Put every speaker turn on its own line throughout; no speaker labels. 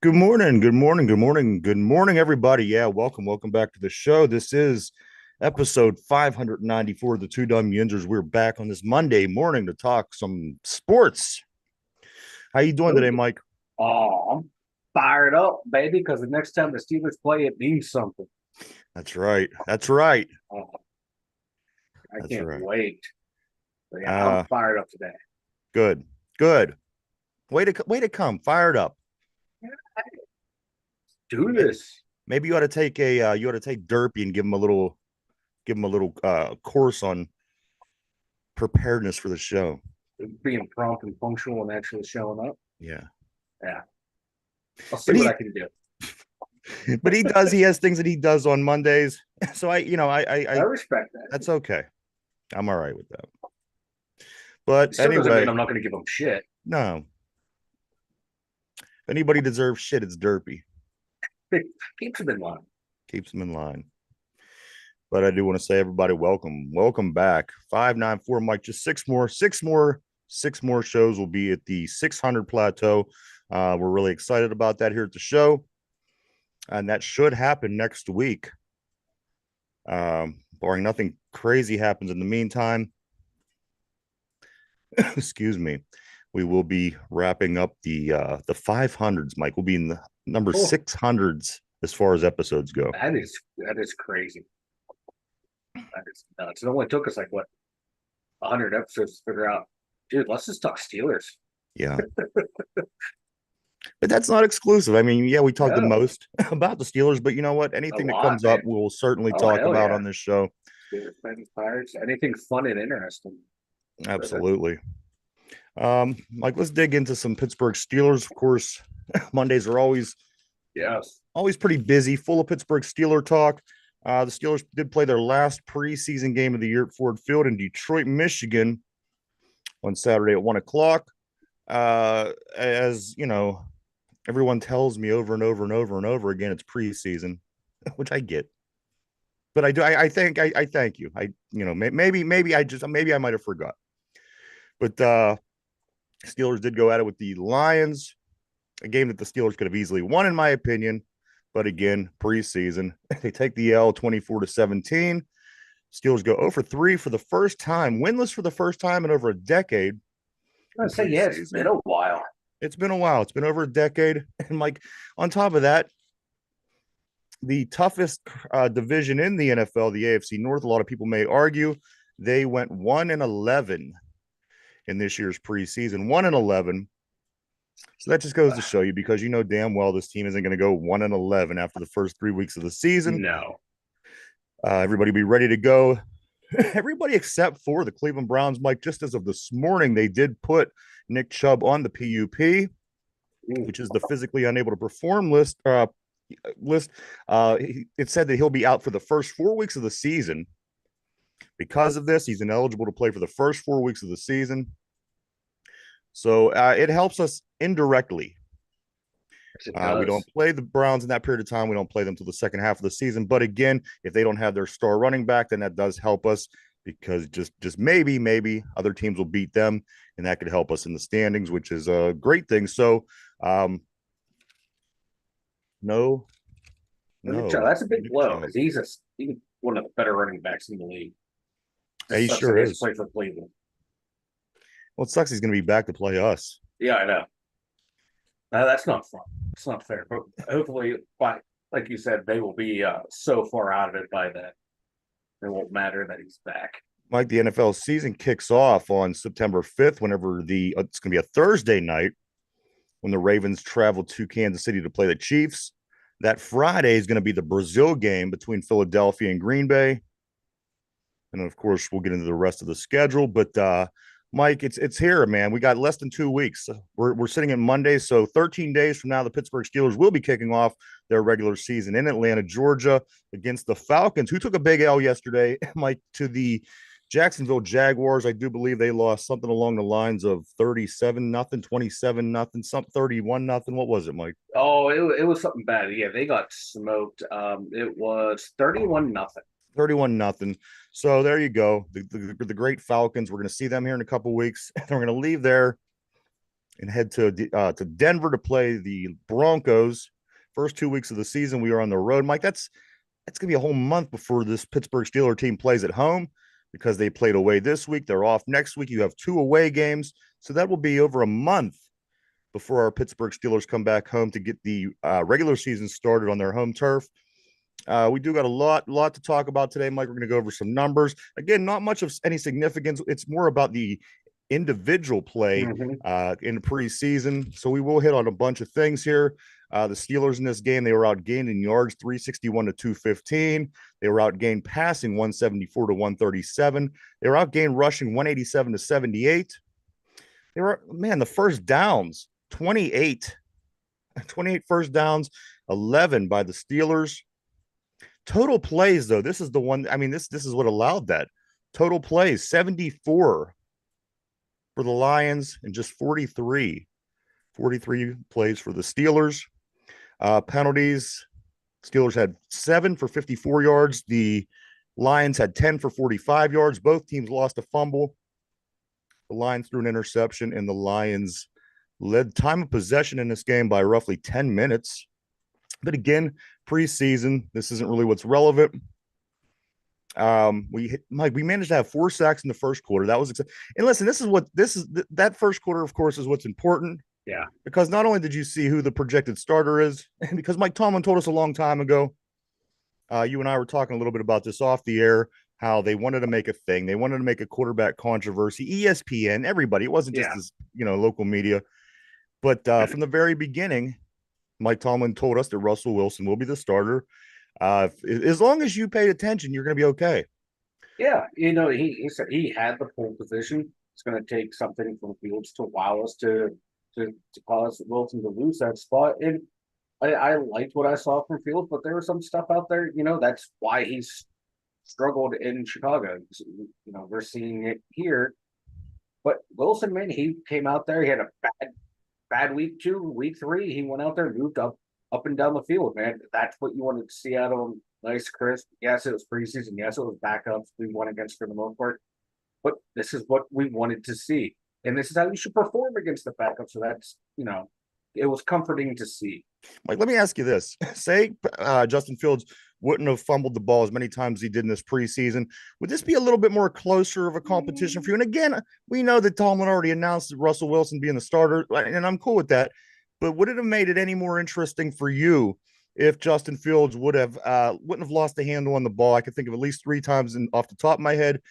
Good morning, good morning, good morning, good morning, everybody. Yeah, welcome back to the show. This is episode 594 of the Two Dumb Yinzers. We're back on this Monday morning to talk some sports. How you doing today,
Nope.
Mike?
Oh, I'm fired up, baby, because the next time the Steelers play, it means something.
That's right. That's right.
Oh, I
That's
can't
right.
wait. But yeah, I'm
Uh,
fired up today.
good, good. Way to come. Fired up.
Do
Maybe,
this.
maybe you ought to take a you ought to take Derpy and give him a little course on preparedness for the show.
Being prompt and punctual and actually showing up.
Yeah,
Yeah, I'll see
but
what I
he
can do.
but he has things that he does on Mondays. So
I
I
respect that.
that's okay. I'm all right with that. But
It still doesn't mean
anyway,
I'm not going to give them shit.
no. If anybody deserves shit, it's Derpy.
Keeps them in line.
Keeps him in line. But I do want to say, everybody, welcome back. 594, Mike. Just six more shows will be at the 600 plateau. We're really excited about that here at the show, and that should happen next week. Barring nothing crazy happens in the meantime. Excuse me. We will be wrapping up the 500s. Mike will be in the number
Oh,
600s as far as episodes go.
that is crazy. That is nuts. It only took us like what 100 episodes to figure out, dude. Let's just talk Steelers.
Yeah, but that's not exclusive. I mean, yeah, we talk the
No,
most about the Steelers, but you know what?
a
Anything that
lot,
comes up,
man.
we'll certainly
Oh
talk
hell
about
yeah.
on this show.
Steelers fans, Pirates, anything fun and interesting.
Absolutely. Like let's dig into some Pittsburgh Steelers. Of course, Mondays are
Yes.
always pretty busy, full of Pittsburgh Steeler talk. The Steelers did play their last preseason game of the year at Ford Field in Detroit, Michigan, on Saturday at 1 o'clock. As you know, everyone tells me over and over and over and over again, it's preseason, which I get. But I do. I thank you. Maybe I might have forgot. But Steelers did go at it with the Lions, a game that the Steelers could have easily won, in my opinion. But again, preseason, they take the L 24-17. Steelers go 0-3 for the first time, winless for the first time in over a decade
I
in
say yeah, it's been
preseason.
a while.
It's been a while. It's been over a decade. And like on top of that, the toughest division in the NFL, the AFC North, a lot of people may argue, they went 1-11 in this year's preseason. 1-11. So that just goes to show you, because you know damn well this team isn't going to go 1-11 after the first 3 weeks of the season.
No.
Everybody be ready to go. Everybody except for the Cleveland Browns, Mike. Just as of this morning, they did put Nick Chubb on the PUP, which is the physically unable to perform list. It said that he'll be out for the first 4 weeks of the season. Because of this, he's ineligible to play for the first 4 weeks of the season. So it helps us indirectly.
It
We don't
does.
play the Browns in that period of time. We don't play them till the second half of the season. But again, if they don't have their star running back, then that does help us, because just maybe other teams will beat them, and that could help us in the standings, which is a great thing. So, no, no,
That's a big
Nick
blow
Chubb.
because he's one of the better running backs in the league.
Yeah,
Just
he
sucks that
sure
he has to
is.
play for Cleveland.
Well, it sucks he's going to be back to play us.
Yeah, I know. That's not fun. It's not fair. But hopefully, like you said, they will be so far out of it by then. It won't matter that he's back.
Mike, the NFL season kicks off on September 5th, whenever it's going to be a Thursday night, when the Ravens travel to Kansas City to play the Chiefs. That Friday is going to be the Brazil game between Philadelphia and Green Bay. And of course, we'll get into the rest of the schedule. But Mike, it's here, man. We got less than 2 weeks. We're sitting at Monday, so 13 days from now, the Pittsburgh Steelers will be kicking off their regular season in Atlanta, Georgia, against the Falcons, who took a big L yesterday, Mike, to the Jacksonville Jaguars. I do believe they lost something along the lines of 37-0, 27-0, some 31-0. What was it, Mike?
Oh, it was something bad. Yeah, they got smoked. It was 31-0.
31-0. So there you go. The great Falcons. We're going to see them here in a couple weeks. They're going to leave there and head to Denver to play the Broncos. First 2 weeks of the season, we are on the road. Mike, that's gonna be a whole month before this Pittsburgh Steelers team plays at home because they played away this week. They're off next week. You have 2 away games, so that will be over a month before our Pittsburgh Steelers come back home to get the regular season started on their home turf. We do got a lot to talk about today, Mike. We're going to go over some numbers. Again, not much of any significance. It's more about the individual play
Mm-hmm.
in the preseason. So we will hit on a bunch of things here. The Steelers in this game, they were outgained in yards 361 to 215. They were outgained passing 174 to 137. They were outgained rushing 187 to 78. They were, man, the first downs 28 first downs, 11 by the Steelers. Total plays, though, this is the one. I mean, this is what allowed that. Total plays 74 for the Lions and just 43 plays for the Steelers. Penalties, Steelers had 7 for 54 yards. The Lions had 10 for 45 yards. Both teams lost a fumble. The Lions threw an interception, and the Lions led time of possession in this game by roughly 10 minutes. But again, preseason, this isn't really what's relevant. We managed to have 4 sacks in the first quarter. That was and listen, that first quarter, of course, is what's important.
Yeah.
Because not only did you see who the projected starter is, and because Mike Tomlin told us a long time ago, you and I were talking a little bit about this off the air, how they wanted to make a thing. They wanted to make a quarterback controversy. ESPN, everybody. It wasn't just
Yeah.
this, local media. But from the very beginning, Mike Tomlin told us that Russell Wilson will be the starter. As long as you paid attention, you're going to be okay.
Yeah. He said he had the pole position. It's going to take something from Fields to wow us to cause Wilson to lose that spot. And I liked what I saw from Fields, but there was some stuff out there. That's why he's struggled in Chicago. We're seeing it here. But Wilson, man, he came out there. He had a bad week 2, week 3. He went out there, moved up and down the field, man. That's what you wanted to see out of him. Nice, crisp. Yes, it was preseason. Yes, it was backups. We won against for the most part. But this is what we wanted to see. And this is how you should perform against the backup. So that's, it was comforting to see.
Mike, let me ask you this. Say Justin Fields wouldn't have fumbled the ball as many times as he did in this preseason. Would this be a little bit more closer of a competition for you? And again, we know that Tomlin already announced that Russell Wilson being the starter, and I'm cool with that. But would it have made it any more interesting for you if Justin Fields wouldn't have lost the handle on the ball? I could think of at least 3 times off the top of my head.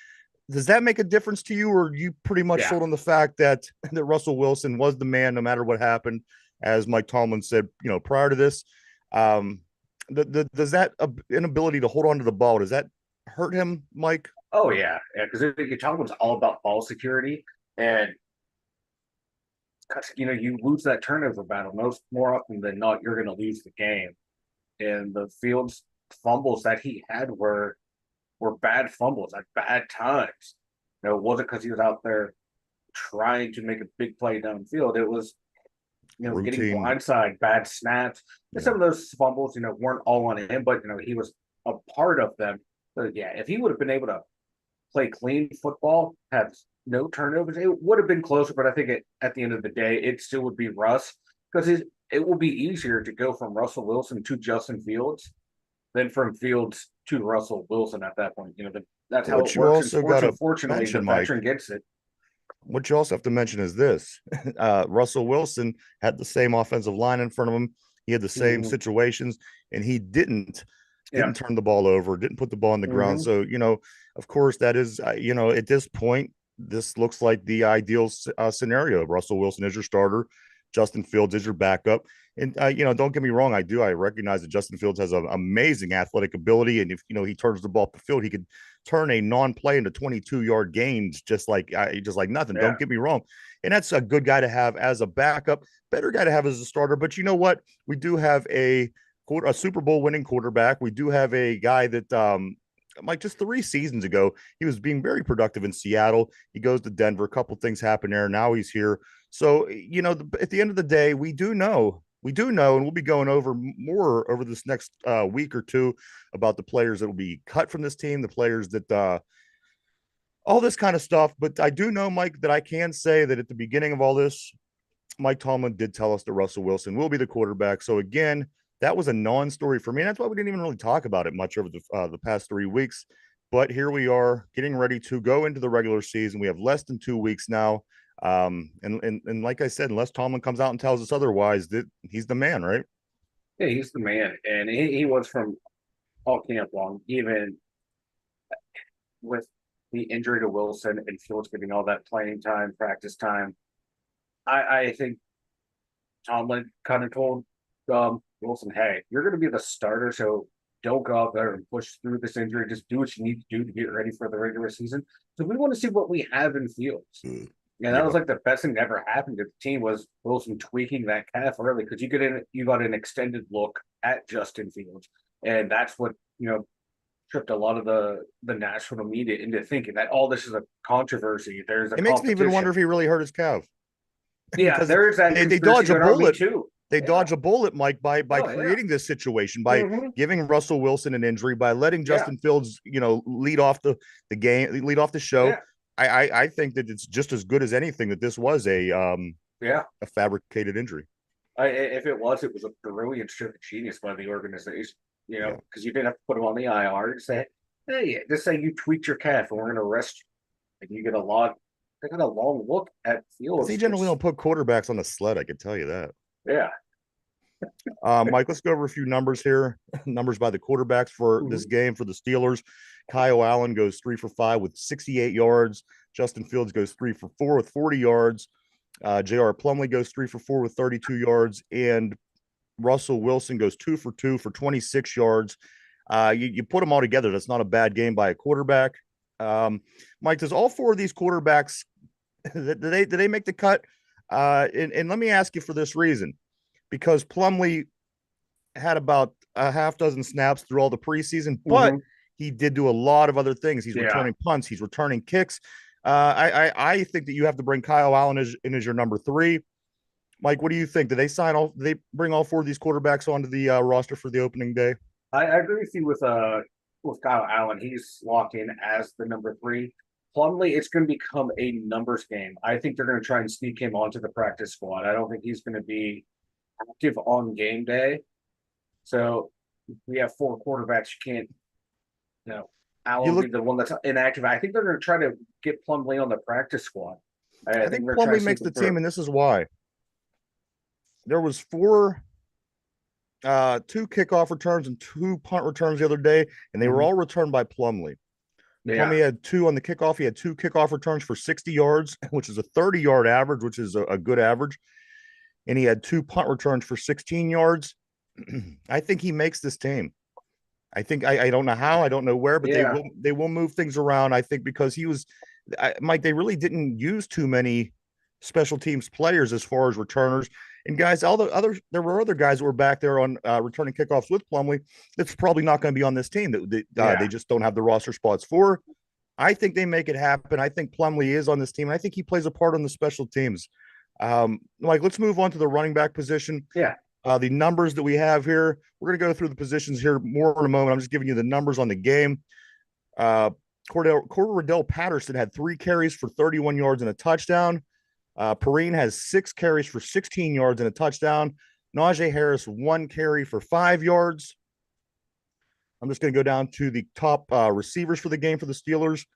Does that make a difference to you, or are you pretty much
Yeah.
sold on the fact that Russell Wilson was the man no matter what happened, as Mike Tomlin said, prior to this? Does that inability to hold on to the ball, does that hurt him, Mike?
Oh, yeah. Because Tomlin's all about ball security. And you lose that turnover battle more often than not, you're going to lose the game. And the Fields fumbles that he had were bad fumbles at bad times. It wasn't because he was out there trying to make a big play downfield. It was, getting
Routine.
blindside, bad snaps. And some of those fumbles, weren't all on him, but he was a part of them. So yeah, if he would have been able to play clean football, have no turnovers, it would have been closer. But I think at the end of the day, it still would be Russ, because it will be easier to go from Russell Wilson to Justin Fields than from Fields to Russell Wilson at that point. That's how
What
it
you
works in
also
sports.
got to
Unfortunately, the
mention, Mike,
veteran gets it.
what you also have to mention is this. Russell Wilson had the same offensive line in front of him. He had the same
Mm-hmm.
situations, and he didn't
Yeah.
turn the ball over, didn't put the ball on the ground.
Mm-hmm.
So, of course, that is, at this point, this looks like the ideal scenario. Russell Wilson is your starter. Justin Fields is your backup. And, don't get me wrong. I recognize that Justin Fields has an amazing athletic ability. And if, he turns the ball up the field, he could turn a non-play into 22-yard gains just like nothing.
Yeah.
Don't get me wrong. And that's a good guy to have as a backup, better guy to have as a starter. But you know what? We do have a Super Bowl winning quarterback. We do have a guy that, like just 3 seasons ago, he was being very productive in Seattle. He goes to Denver. A couple things happen there. Now he's here. So, at the end of the day, we do know, and we'll be going over more over this next week or two about the players that will be cut from this team, the players that, all this kind of stuff. But I do know, Mike, that I can say that at the beginning of all this, Mike Tomlin did tell us that Russell Wilson will be the quarterback. So again, that was a non-story for me. And that's why we didn't even really talk about it much over the past 3 weeks. But here we are getting ready to go into the regular season. We have less than 2 weeks now. And like I said, unless Tomlin comes out and tells us otherwise, that he's the man, right?
Yeah, he's the man, and he was from all camp long, even with the injury to Wilson and Fields getting all that playing time, practice time. I think Tomlin kind of told Wilson, "Hey, you're going to be the starter, so don't go out there and push through this injury. Just do what you need to do to get ready for the regular season. So we want to see what we have in Fields." And that
Yeah.
was like the best thing that ever happened to the team was Wilson tweaking that calf early because you got an extended look at Justin Fields, and that's what tripped a lot of the national media into thinking that this is a controversy. There's a
It makes me even wonder
competition.
if he really hurt his calf
Yeah,
because
there is that
they
conspiracy
dodge a
going on. Me
bullet.
too.
They
Yeah.
dodge a bullet, Mike, by
Oh yeah.
creating this situation, by
Hmm.
giving Russell Wilson an injury, by letting
Yeah.
Justin Fields, lead off the game, lead off the show.
Yeah.
I think that it's just as good as anything that this was
Yeah.
a fabricated injury.
If it was a brilliant stroke of genius by the organization.
Yeah.
Because you didn't have to put him on the IR. Just say, hey, just say you tweaked your calf, and we're going to arrest you. And you get a lot. They got a long look at
Because they
Fields.
generally don't put quarterbacks on the sled, I can tell you that.
Yeah.
Mike, let's go over a few numbers here. Numbers by the quarterbacks for this
Mhm.
game for the Steelers. Kyle Allen goes 3 for 5 with 68 yards. Justin Fields goes 3 for 4 with 40 yards. J.R. Plumlee goes 3 for 4 with 32 yards. And Russell Wilson goes 2 for 2 for 26 yards. You put them all together, that's not a bad game by a quarterback. Mike, does all four of these quarterbacks did they make the cut? And let me ask you for this reason, because Plumlee had about a half dozen snaps through all the preseason, but
Mhm.
he did do a lot of other things. He's
Yeah.
returning punts, he's returning kicks. I think that you have to bring Kyle Allen as your number three. Mike, what do you think? Did they sign all? Did they bring all four of these quarterbacks onto the roster for the opening day?
I agree with you with Kyle Allen. He's locked in as the number three. Plumlee, it's going to become a numbers game. I think they're going to try and sneak him onto the practice squad. I don't think he's going to be active on game day. So we have four quarterbacks. You can't, you know,
You
Allen
look.
be the one that's inactive. I think they're going to try to get Plumlee on the practice squad. I
I
think
think
they're trying
Plumlee
to
makes
sneak
the
him
team,
through.
and this is why. There was four, two kickoff returns and two punt returns the other day, and they were
Mhm.
all returned by Plumlee.
Yeah.
Plumlee had two on the kickoff. He had two kickoff returns for 60 yards, which is a 30-yard average, which is a good average. And he had two punt returns for 16 yards. I think he makes this team. I think I don't know how, I don't know where, but
Yeah.
they will move things around. I think because Mike, they really didn't use too many special teams players as far as returners. And guys, all the other there were other guys who were back there on returning kickoffs with Plumlee. That's probably not going to be on this team. They
Yeah.
just don't have the roster spots for. I think they make it happen. I think Plumlee is on this team. I think he plays a part on the special teams. Mike, let's move on to the running back position.
Yeah.
The numbers that we have here, we're going to go through the positions here more in a moment. I'm just giving you the numbers on the game. Cordell Patterson had 3 carries for 31 yards and a touchdown. Perrine has 6 carries for 16 yards and a touchdown. Najee Harris, 1 carry for 5 yards. I'm just going to go down to the top receivers for the game for the Steelers.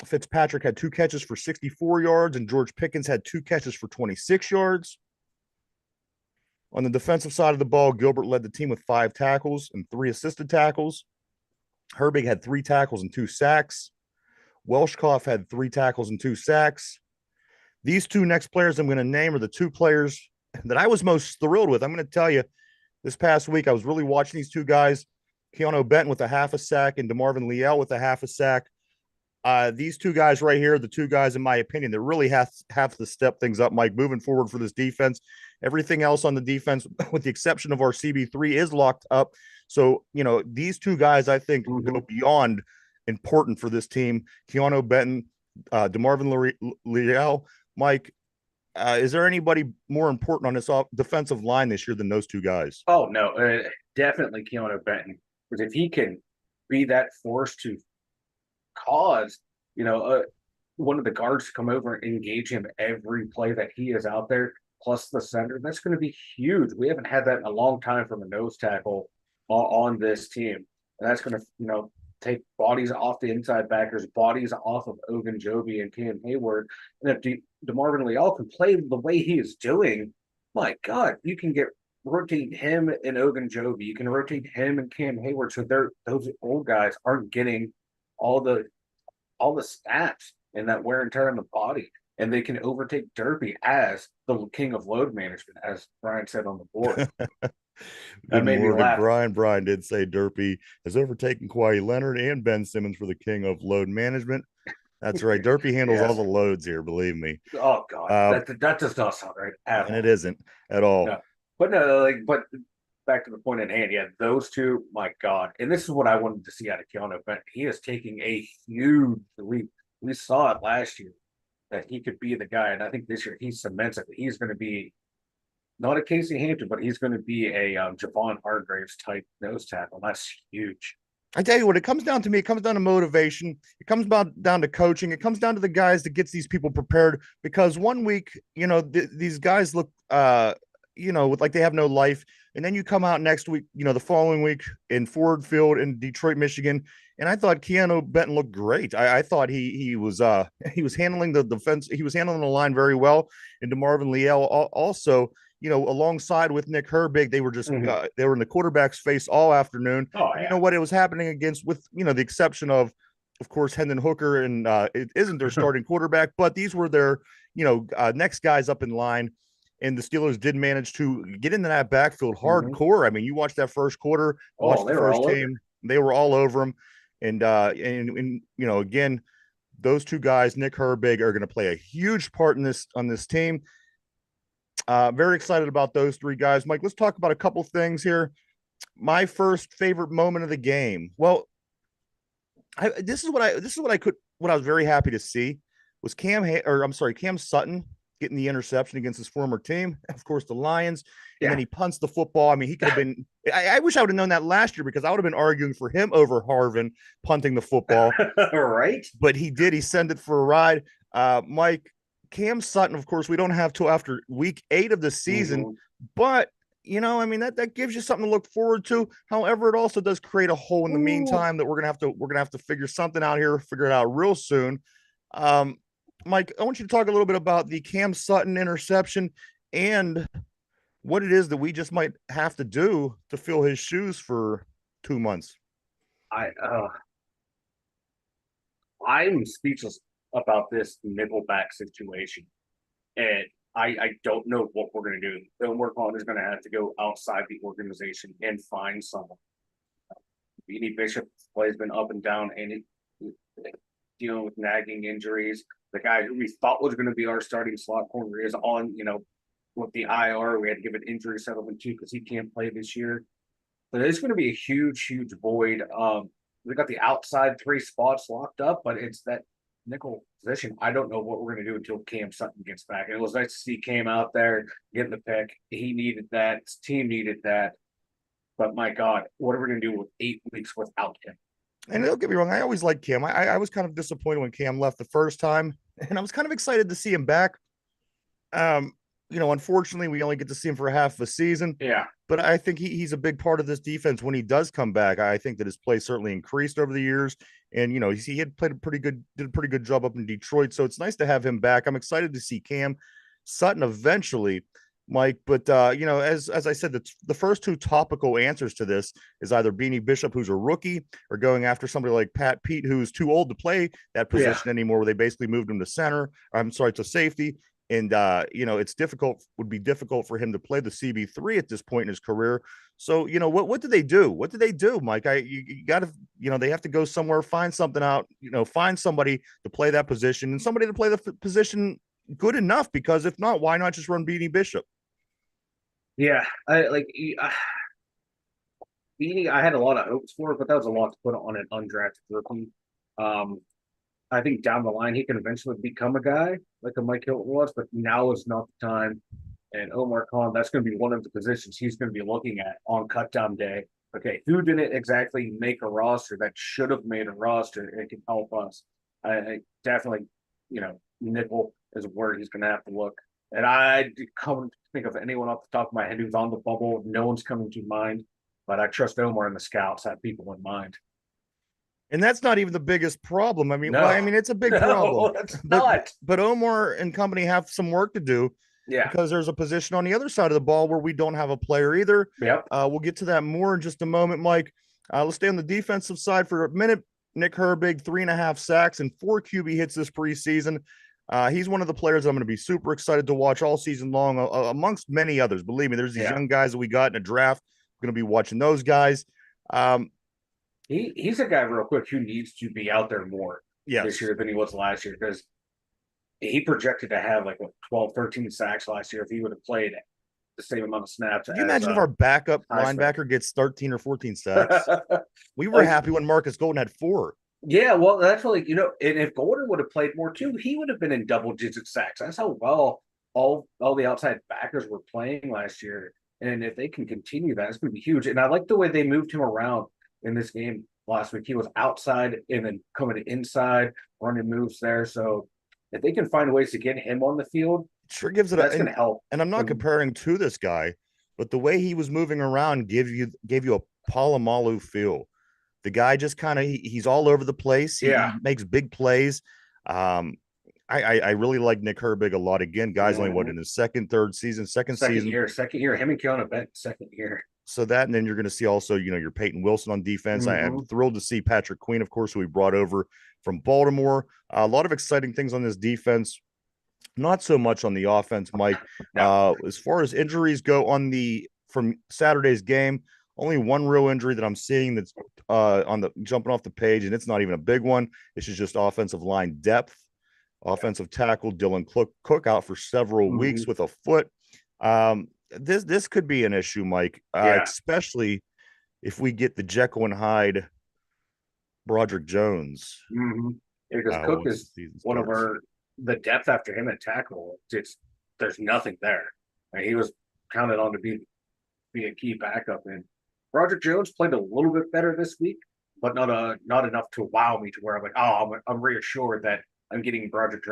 Fitzpatrick had 2 catches for 64 yards, and George Pickens had 2 catches for 26 yards. On the defensive side of the ball, Gilbert led the team with 5 tackles and 3 assisted tackles. Herbig had 3 tackles and 2 sacks. Welshkoff had 3 tackles and 2 sacks. These two next players I'm going to name are the 2 players that I was most thrilled with. I'm going to tell you, this past week, I was really watching these 2 guys, Keanu Benton with a half a sack and DeMarvin Leal with a half a sack. These 2 guys right here, the 2 guys, in my opinion, that really have to step things up, Mike, moving forward for this defense. Everything else on the defense, with the exception of our CB3, is locked up. So, these 2 guys, I think, go beyond important for this team. Keanu Benton, DeMarvin Leal. Mike, is there anybody more important on this defensive line this year than those 2 guys?
Oh no, definitely Keanu Benton. Because if he can be that force to cause, one of the guards to come over and engage him every play that he is out there, plus the center. That's going to be huge. We haven't had that in a long time from a nose tackle on this team. And that's going to, take bodies off the inside backers, bodies off of Ogunjobi and Cam Hayward. And if DeMarvin Leal can play the way he is doing, my God, you can rotate him and Ogunjobi. You can rotate him and Cam Hayward, so those old guys aren't getting all the stats and that wear and tear on the body, and they can overtake Derby as the king of load management, as Brian said on the board. That
Good
made me
morning,
laugh.
Brian. Brian did say Derpy has overtaken Kawhi Leonard and Ben Simmons for the king of load management. That's right. Derpy handles all
Yes.
the loads here, believe me.
Oh God, that does not sound right at
And
all.
it isn't at all.
No, but no, but back to the point at hand. Yeah, those two, my God, and this is what I wanted to see out of Keanu. But he is taking a huge leap. We saw it last year that he could be the guy, and I think this year he cements it. He's going to be not a Casey Hampton, but he's going to be a Javon Hargraves type nose tackle. That's huge.
I tell you what, it comes down to me. It comes down to motivation. It comes down to coaching. It comes down to the guys that gets these people prepared. Because one week, these guys look, like they have no life, and then you come out next week, the following week in Ford Field in Detroit, Michigan, and I thought Keanu Benton looked great. I thought he was handling the defense. He was handling the line very well, and DeMarvin Leal also. Alongside with Nick Herbig, they were just they were in the quarterback's face all afternoon.
Oh, yeah.
You know what it was happening against, with the exception of course, Hendon Hooker, and it isn't their starting quarterback, but these were their next guys up in line. And the Steelers did manage to get into that backfield hardcore. I mean, you watched that first quarter, watch the first game, they were all over them. And again, those two guys, Nick Herbig, are going to play a huge part on this team. Very excited about those three guys. Mike, let's talk about a couple things here. My first favorite moment of the game. Well, this is what I was very happy to see was Cam Sutton getting the interception against his former team, of course, the Lions. And then he punts the football. I mean, he could have been. I wish I would have known that last year, because I would have been arguing for him over Harvin punting the football.
Right.
But he did. He sent it for a ride. Mike, Cam Sutton, of course, we don't have till after week 8 of the season, but that gives you something to look forward to. However, it also does create a hole in the meantime that we're gonna have to figure something out here, figure it out real soon. Mike, I want you to talk a little bit about the Cam Sutton interception and what it is that we just might have to do to fill his shoes for 2 months.
I'm speechless about this nickelback situation, and I don't know what we're going to do. Omar Khan is going to have to go outside the organization and find someone. Beanie Bishop's play has been up and down, and dealing with nagging injuries. The guy who we thought was going to be our starting slot corner is on, with the IR. We had to give an injury settlement too, because he can't play this year. But there's going to be a huge, huge void. We got the outside 3 spots locked up, but it's that nickel position. I don't know what we're going to do until Cam Sutton gets back. It was nice to see Cam out there getting the pick. He needed that. His team needed that. But my God, what are we going to do with 8 weeks without him?
And don't get me wrong, I always liked Cam. I was kind of disappointed when Cam left the first time, and I was kind of excited to see him back. Unfortunately, we only get to see him for half of a season.
Yeah.
But I think he's a big part of this defense when he does come back. I think that his play certainly increased over the years. And, he had did a pretty good job up in Detroit. So it's nice to have him back. I'm excited to see Cam Sutton eventually, Mike. But, as I said, the first 2 topical answers to this is either Beanie Bishop, who's a rookie, or going after somebody like Pat Pete, who's too old to play that position anymore, where they basically moved him to to safety. And, would be difficult for him to play the CB3 at this point in his career. So, what did they do? What did they do, Mike? You got to, they have to go somewhere, find something out, find somebody to play that position and somebody to play the position good enough, because if not, why not just run Beanie Bishop?
Yeah. Beanie, I had a lot of hopes for it, but that was a lot to put on an undrafted rookie. I think down the line he can eventually become a guy like a Mike Hilton was, but now is not the time. And Omar Khan, that's going to be one of the positions he's going to be looking at on cutdown day. Okay, who didn't exactly make a roster that should have made a roster? It can help us. I definitely, nickel is where he's going to have to look. And I can't think of anyone off the top of my head who's on the bubble. No one's coming to mind, but I trust Omar and the scouts have people in mind.
And that's not even the biggest problem. I mean, well, I
No,
mean, it's a big problem,
no, that's
but
not.
but Omar and company have some work to do
Yeah.
because there's a position on the other side of the ball where we don't have a player either.
Yep.
We'll get to that more in just a moment, Mike. Let's stay on the defensive side for a minute. Nick Herbig, 3.5 sacks and 4 QB hits this preseason. He's one of the players I'm going to be super excited to watch all season long, amongst many others. Believe me, there's these
Yeah.
young guys that we got in a draft. I'm going to be watching those guys. Um,
He's a guy real quick who needs to be out there more this
yes.
year than he was last year because he projected to have like what, 12, 13 sacks last year if he would have played the same amount of snaps
Could you
as
imagine if our backup
Highsmith.
linebacker gets 13 or 14 sacks? We were
Like,
happy when Marcus Golden had 4.
yeah, well, that's really, and if Gordon would have played more too, he would have been in double digit sacks. That's how well all the outside backers were playing last year. And if they can continue that, it's going to be huge. And I like the way they moved him around in this game last week. He was outside and then coming inside, running moves there. So if they can find ways to get him on the field,
Sure gives it
that's going to help.
and I'm not
Them.
comparing to this guy, but the way he was moving around gave you a Palomalu feel. The guy just kind of he's all over the place. He
Yeah.
makes big plays. Um, I really like Nick Herbig a lot. Again, guys only what in his third season, second season.
Second year. Him and Keanu Bent, second year.
So that, and then you're going to see also, your Peyton Wilson on defense. I am thrilled to see Patrick Queen, of course, who we brought over from Baltimore. A lot of exciting things on this defense. Not so much on the offense, Mike.
No.
As far as injuries go from Saturday's game, only one real injury that I'm seeing that's on the jumping off the page, and it's not even a big one. This is just offensive line depth. Offensive tackle Dylan Cook out for several weeks with a foot. This could be an issue, Mike, especially if we get the Jekyll and Hyde Broderick Jones.
Because Cook is one of the depth after him at tackle. There's nothing there. He was counted on to be a key backup. And Broderick Jones played a little bit better this week, but not enough to wow me to where I'm like, oh, I'm reassured that I'm getting Broderick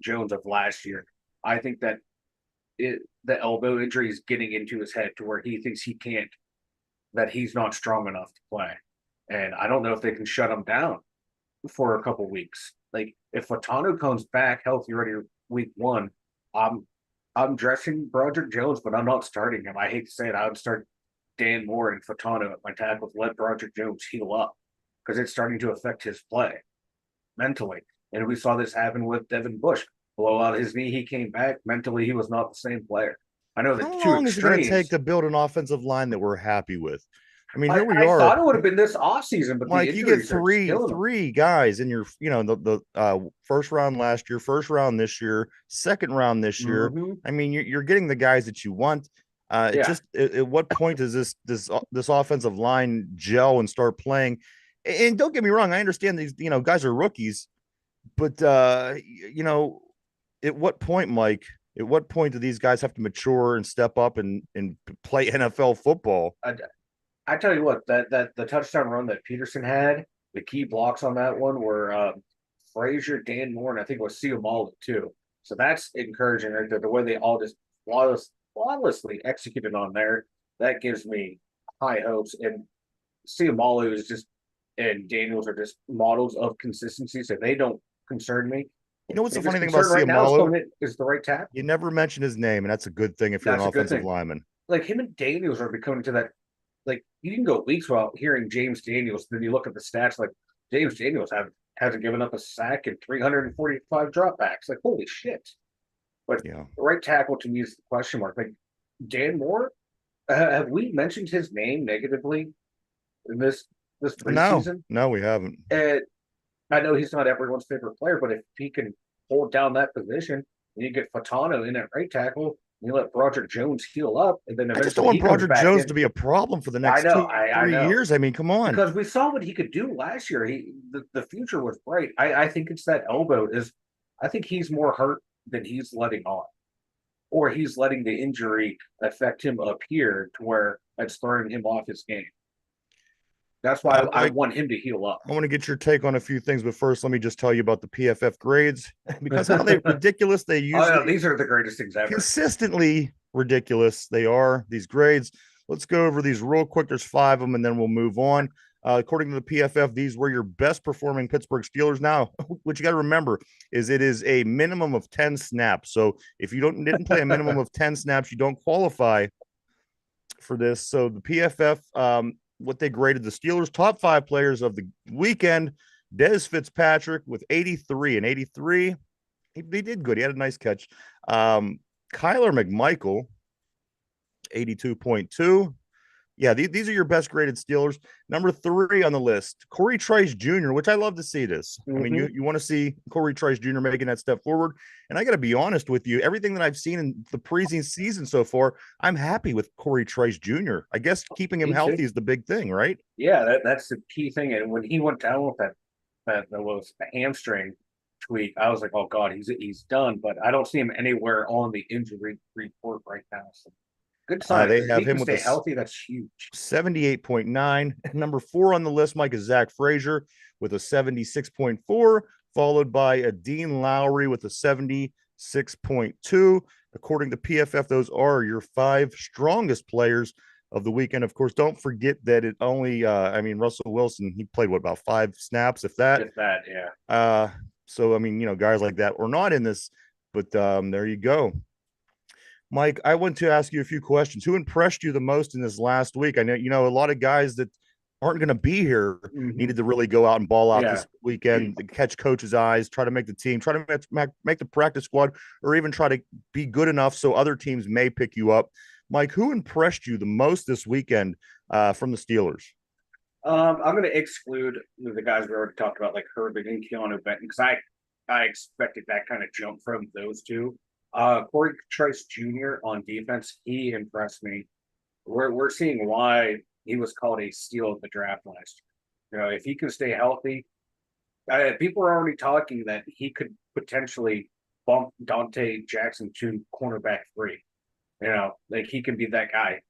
Jones of last year. I think that the elbow injury is getting into his head to where he thinks that he's not strong enough to play. And I don't know if they can shut him down for a couple weeks. Like if Fatano comes back healthy ready week 1, I'm dressing Broderick Jones, but I'm not starting him. I hate to say it. I would start Dan Moore and Fatano at my tackles. Let Broderick Jones heal up because it's starting to affect his play mentally. And we saw this happen with Devin Bush. Blow out his knee, he came back. Mentally, he was not the same player. I know that
How
two
long is it going to take
extremes.
to build an offensive line that we're happy with? I mean, here we
I
are.
thought it would have been this offseason, but the
Mike, you get
injuries are killing them.
three guys in your, the first round last year, first round this year, second round this year. I mean, you're getting the guys that you want. At what point does this offensive line gel and start playing? And don't get me wrong, I understand these guys are rookies, but at what point, Mike? At what point do these guys have to mature and step up and play NFL football?
I tell you what, that the touchdown run that Peterson had, the key blocks on that one were Frazier, Dan Moore, and I think it was Siomala too. So that's encouraging right there. The way they all just flawlessly executed on there, that gives me high hopes. And Siomala is just and Daniels are just models of consistency, so they don't concern me.
You know what's the
Biggest
funny thing about
concern right now
Siomalo?
is the right tackle.
You never mention his name, and that's a good thing if you're
That's
an
a good
offensive
thing.
lineman.
Like him and Daniels are becoming to that. Like you can go weeks without hearing James Daniels. Then you look at the stats, like James Daniels hasn't given up a sack in 345 dropbacks. Like holy shit! But
Yeah,
the right tackle to me is the question mark. Like Dan Moore, have we mentioned his name negatively in this preseason?
no, we haven't.
And I know he's not everyone's favorite player, but if he can hold down that position, and you get Fatano in at right tackle, and you let Broderick Jones heal up, and then
I just don't
eventually
want
he comes
Broderick
back
Jones
in.
to be a problem for the
I
next
know,
two,
I
3 years. I mean, come on.
because we saw what he could do last year. The future was bright. I think it's that elbow is. I think he's more hurt than he's letting on, or he's letting the injury affect him up here to where it's throwing him off his game. That's why I
Mike,
want him to heal up.
I want to get your take on a few things, but first, let me just tell you about the PFF grades because how they ridiculous they
Oh yeah,
usually
these are the greatest things ever.
consistently ridiculous they are, these grades. Let's go over these real quick. There's 5 of them, and then we'll move on. According to the PFF, these were your best performing Pittsburgh Steelers. Now, what you got to remember is it is a minimum of 10 snaps. So if you didn't play a minimum of 10 snaps, you don't qualify for this. So the PFF, what they graded the Steelers' top 5 players of the weekend: Dez Fitzpatrick with 83, and 83, he did good. He had a nice catch. Kyler McMichael, 82.2. Yeah, these are your best graded Steelers. Number 3 on the list, Corey Trice Jr., which I love to see this. I mean, you want to see Corey Trice Jr. making that step forward. And I got to be honest with you, everything that I've seen in the preseason season so far, I'm happy with Corey Trice Jr. I guess keeping him
Me too.
healthy is the big thing, right?
Yeah, that's the key thing. And when he went down with that was a hamstring tweak, I was like, oh god, he's done. But I don't see him anywhere on the injury report right now. So good sign.
They
If
have
he
him
can
with
stay
a
healthy, that's huge.
78.9. Number 4 on the list, Mike, is Zach Frazier with a 76.4, followed by a Dean Lowry with a 76.2. According to PFF, those are your 5 strongest players of the weekend. Of course, don't forget that it only, Russell Wilson, he played about 5 snaps, if that.
If that, yeah.
So, guys like that were not in this, but there you go. Mike, I want to ask you a few questions. Who impressed you the most in this last week? I know, a lot of guys that aren't going to be here needed to really go out and ball out this weekend, to catch coaches' eyes, try to make the team, try to make the practice squad, or even try to be good enough so other teams may pick you up. Mike, who impressed you the most this weekend from the Steelers?
I'm going to exclude the guys we already talked about, like Herbert and Keanu Benton, because I expected that kind of jump from those two. Corey Trice Jr. on defense, he impressed me. We're seeing why he was called a steal of the draft last year. If he can stay healthy, people are already talking that he could potentially bump Dante Jackson to cornerback 3. Like he can be that guy.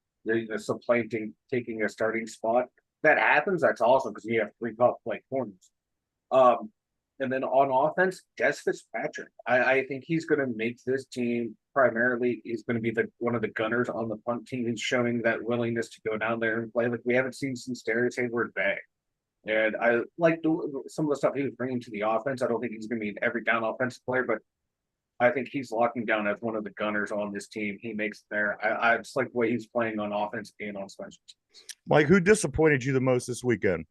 Supplanting, taking a starting spot. If that happens, that's awesome because you have 3 top play corners. And then on offense, Des Fitzpatrick. I think he's going to make this team primarily. He's going to be one of the gunners on the punt team. He's showing that willingness to go down there and play like we haven't seen since Darius Hayward Bay. And I like some of the stuff he was bringing to the offense. I don't think he's going to be an every down offensive player, but I think he's locking down as one of the gunners on this team. He makes there. I just like the way he's playing on offense and on special teams.
Mike, who disappointed you the most this weekend?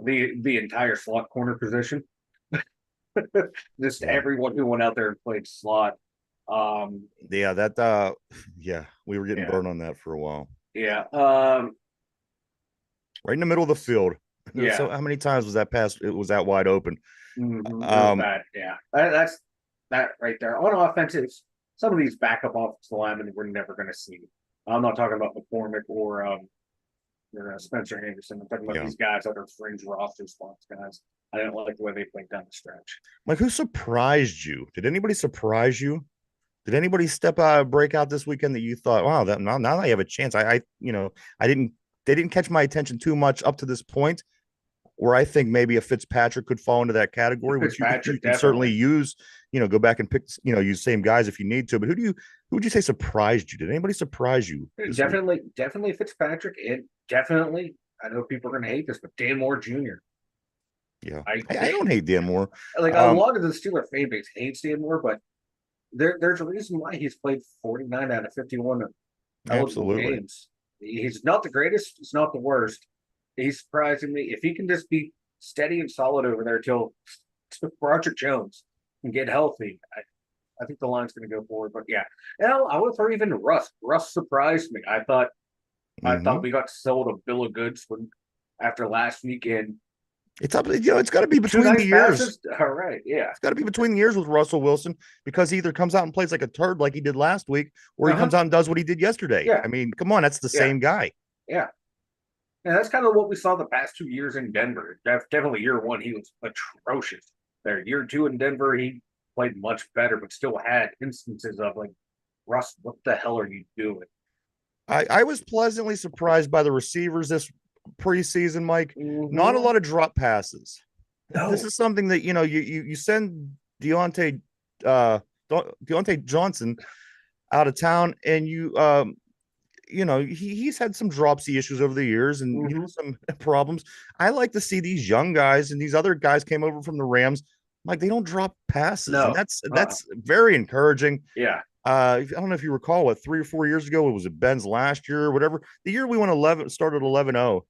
The entire slot corner position. Just everyone who went out there and played slot.
We were getting burned on that for a while.
Yeah.
Right in the middle of the field.
Yeah.
So how many times was that pass? It was that wide open.
Yeah. That's that right there. On offenses, some of these backup offensive linemen we're never going to see. I'm not talking about McCormick or Spencer Henderson. I'm talking about these guys that are fringe roster spots guys. I didn't like the way they played down the stretch.
Like, who surprised you? Did anybody surprise you? Did anybody break out this weekend that you thought, wow, that now I have a chance? They didn't catch my attention too much up to this point, where I think maybe a Fitzpatrick could fall into that category, which you can certainly use, go back and pick, use same guys if you need to. But who would you say surprised you? Did anybody surprise you?
Definitely Fitzpatrick. And definitely, I know people are going to hate this, but Dan Moore Jr.
Yeah. I don't hate Dan Moore.
Like a lot of the Steeler fan base hates Dan Moore, but there's a reason why he's played 49 out of 51 eligible games. He's not the greatest. He's not the worst. He's surprising me. If he can just be steady and solid over there till Roger Jones can get healthy, I think the line's going to go forward. But yeah, and I would throw even Russ. Russ surprised me. I thought we got sold a bill of goods after last weekend.
It's up. It's got to be between the years.
All right, yeah.
It's got to be between the years with Russell Wilson, because he either comes out and plays like a turd like he did last week, or he comes out and does what he did yesterday.
Yeah.
I mean, come on, that's the same guy.
Yeah. And that's kind of what we saw the past 2 years in Denver. Definitely year 1, he was atrocious. There, year 2 in Denver, he played much better, but still had instances of like, Russ, what the hell are you doing?
I was pleasantly surprised by the receivers this preseason, Mike. Not a
Hmm.
lot of drop passes. This
No,
is something that you send Deontay Deontay Johnson out of town, and he's had some dropsy issues over the years, and
hmm
some problems. I like to see these young guys, and these other guys came over from the Rams. Like, they don't drop passes, and
no.
that's very encouraging.
Yeah,
I don't know if you recall, what, 3 or 4 years ago, it was it Ben's last year or whatever. The year we went 11, started 11-0,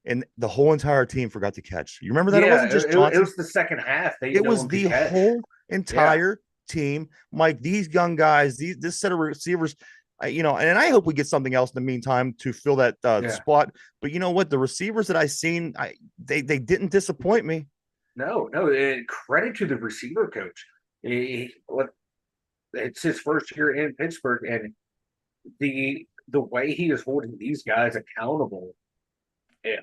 and the whole entire team forgot to catch. You remember that? It
yeah.
wasn't just
It
Johnson.
was the second half.
It
No
was
one could
the
catch.
whole
Yeah,
entire team. Mike, these young guys, this set of receivers, and I hope we get something else in the meantime to fill that
yeah.
spot. But you know what? The receivers that I seen, they didn't disappoint me.
No, no. Credit to the receiver coach. What it's his first year in Pittsburgh, and the way he is holding these guys accountable,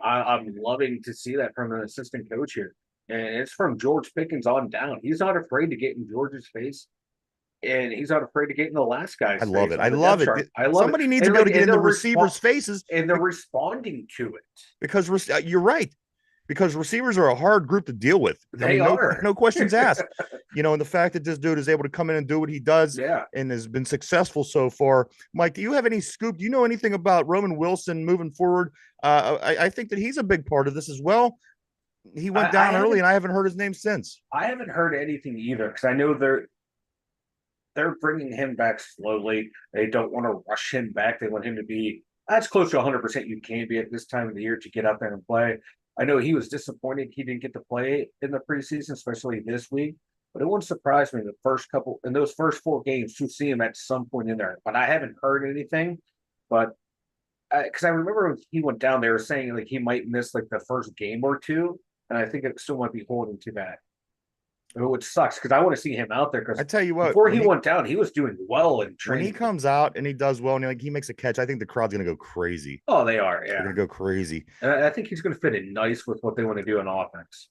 I'm loving to see that from an assistant coach here. And it's from George Pickens on down. He's not afraid to get in George's face, and he's not afraid to get in the last
I
guy's
love
face
it. I
on the
love
depth
it.
chart. I love it,
Somebody needs to
and
be able to
like,
get in the receivers' faces
and they're responding to it.
because you're right. Because receivers are a hard group to deal with. I
They
mean, no
are,
no questions asked. And the fact that this dude is able to come in and do what he does
yeah.
and has been successful so far. Mike, do you have any scoop? Do you know anything about Roman Wilson moving forward? I think that he's a big part of this as well. He went
I
down early,
haven't
and I haven't heard his name since.
I haven't heard anything either because I know they're bringing him back slowly. They don't want to rush him back. They want him to be as close to 100% you can be at this time of the year to get out there and play. I know he was disappointed he didn't get to play in the preseason, especially this week. But it wouldn't surprise me in those first 4 games to see him at some point in there. But I haven't heard anything. But because I remember when he went down, they were saying like he might miss like the first game or two, and I think it still might be holding to that, which sucks because I want to see him out there
I
because
tell you what,
before he
when he
went down, he was doing well in
when he
training.
comes out and he does well and he makes a catch, I think the crowd's gonna go crazy.
Oh, they are,
They're
yeah.
gonna go crazy.
And I think he's going to fit in nice with what they want to do in offense.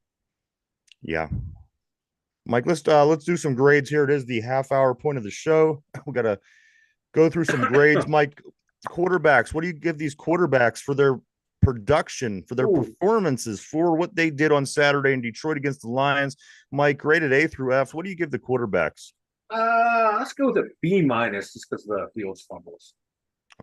Yeah. Mike, let's do some grades here. It is the half hour point of the show. We gotta go through some grades. Mike, quarterbacks. What do you give these quarterbacks for their production, for their
Ooh,
performances, for what they did on Saturday in Detroit against the Lions? Mike, graded A through F. What do you give the quarterbacks?
let's go with a B minus just because of the Fields fumbles.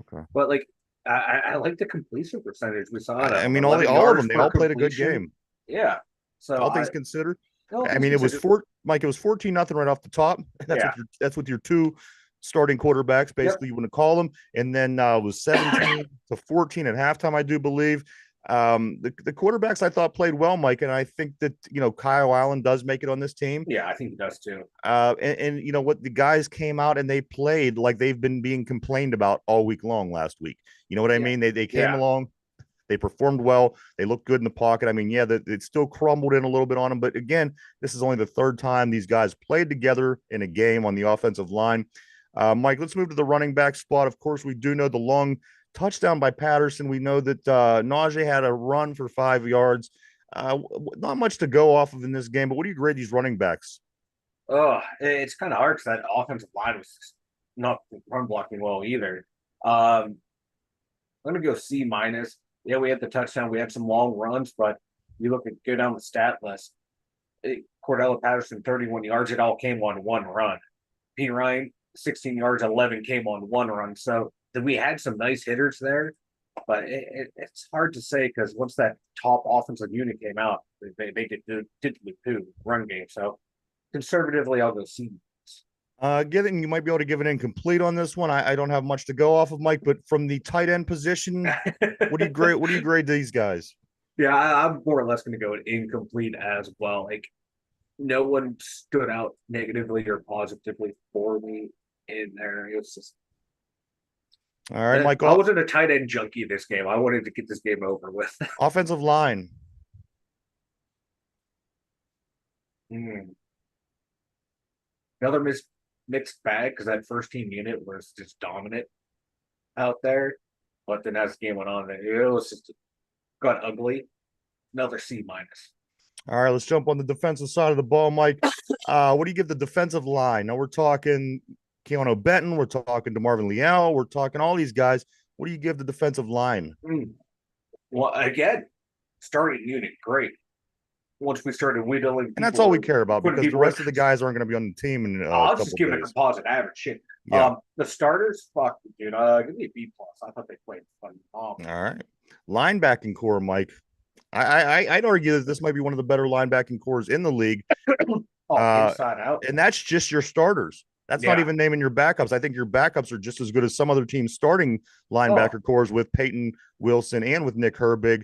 Okay.
But like, I like the completion percentage we saw at
I mean, all
11
of
yards
them, they
per
all played a good
completion.
game.
Yeah. So
All things considered.
all
I
things
mean, it was
considered,
four, Mike. It was 14-0 right off the top.
yeah.
That's with your two starting quarterbacks,
Yep.
basically you want to call them, and then it was 17-14 at halftime, I do believe. The quarterbacks I thought played well, Mike, and I think that Kyle Allen does make it on this team.
Yeah, I think he does too.
And you know what, the guys came out and they played like they've been being complained about all week long last week. You know what I
Yeah.
mean? They came
Yeah.
along, they performed well. They looked good in the pocket. I mean, yeah, it still crumbled in a little bit on them. But again, this is only the third time these guys played together in a game on the offensive line. Mike, let's move to the running back spot. Of course, we do know the long touchdown by Patterson. We know that Najee had a run for 5 yards. Not much to go off of in this game, but what do you grade these running backs?
Oh, it's kind of hard because that offensive line was not run blocking well either. I'm gonna go C minus. Yeah, we had the touchdown. We had some long runs, but you go down the stat list. Cordell Patterson, 31 yards. It all came on one run. P. Ryan, 16 yards, 11 came on one run. So we had some nice hitters there, but it's hard to say because once that top offensive unit came out, they did the poo run game. So conservatively, I'll go C.
Given you might be able to give an incomplete on this one. I don't have much to go off of, Mike, but from the tight end position, what do you grade? What do you grade these guys?
Yeah, I'm more or less going to go incomplete as well. Like no one stood out negatively or positively for me in there. It was just
All right, Mike.
I wasn't a tight end junkie this game. I wanted to get this game over with.
Offensive line.
Hmm. Another mixed bag because that first team unit was just dominant out there. But then as the game went on, it was just got ugly. Another C minus.
All right, let's jump on the defensive side of the ball, Mike. What do you give the defensive line? Now we're talking Keanu Benton, we're talking DeMarvin Leal, we're talking all these guys. What do you give the defensive line?
Well, again, starting unit, great. Once we started whittling
And that's all we
people,
care about
putting
because the
people in,
rest of the guys aren't going to be on the team in a
I was just
couple
giving a
days.
composite average shit.
Yeah.
The starters, fuck, dude. Give me a B plus. I thought they played fun.
All right. Linebacking core, Mike. I'd argue that this might be one of the better linebacking cores in the league.
Inside out.
And that's just your starters. That's not even naming your backups. I think your backups are just as good as some other teams' starting linebacker cores with Peyton Wilson and with Nick Herbig.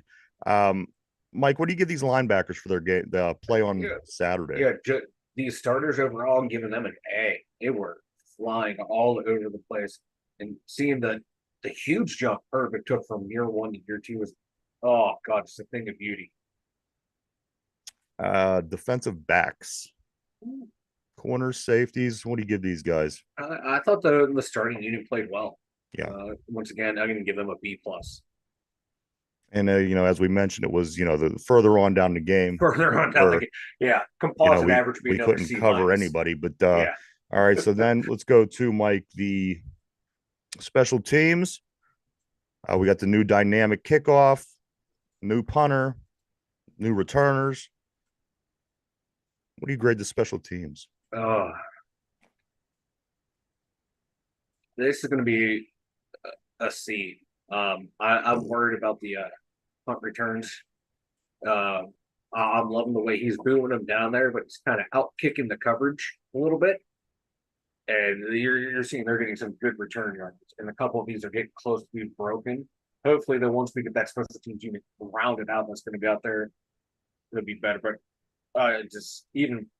Mike, what do you give these linebackers for their game, the play on Saturday?
Yeah, these starters overall, I'm giving them an A. They were flying all over the place, and seeing the huge jump Herbig took from year 1 to year 2 was, oh god, it's a thing of beauty.
Defensive backs, corners, safeties. What do you give these guys?
I thought the starting unit played well.
Yeah.
Once again, I'm going to give them a B plus.
And as we mentioned, it was the further on down the game.
Further on down the game, yeah. Composite average.
We couldn't cover anybody, but
yeah.
All right. So then let's go to Mike, the special teams. We got the new dynamic kickoff, new punter, new returners. What do you grade the special teams?
This is going to be a C. I'm worried about the punt returns. I'm loving the way he's booing them down there, but it's kind of out kicking the coverage a little bit. And you're seeing they're getting some good return yards, and a couple of these are getting close to being broken. Hopefully, then once we get that special teams unit rounded out, that's going to be out there, it'll be better. But just even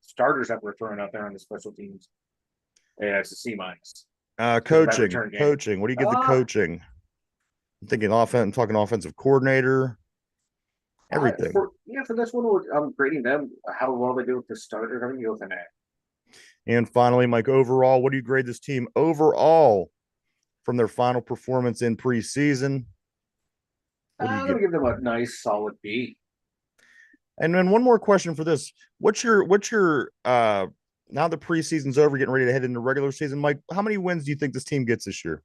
starters that we're throwing out there on the special teams, yeah, it's a C minus.
Coaching. What do you give the coaching? I'm thinking offense. I'm talking offensive coordinator. Everything.
For this one, I'm grading them how well they do with the starters. I'm going to go with an A.
And finally, Mike, overall, what do you grade this team overall from their final performance in preseason?
I'm going to give them a nice solid B.
And then one more question for this. What's your now the preseason's over, getting ready to head into regular season, Mike, how many wins do you think this team gets this year?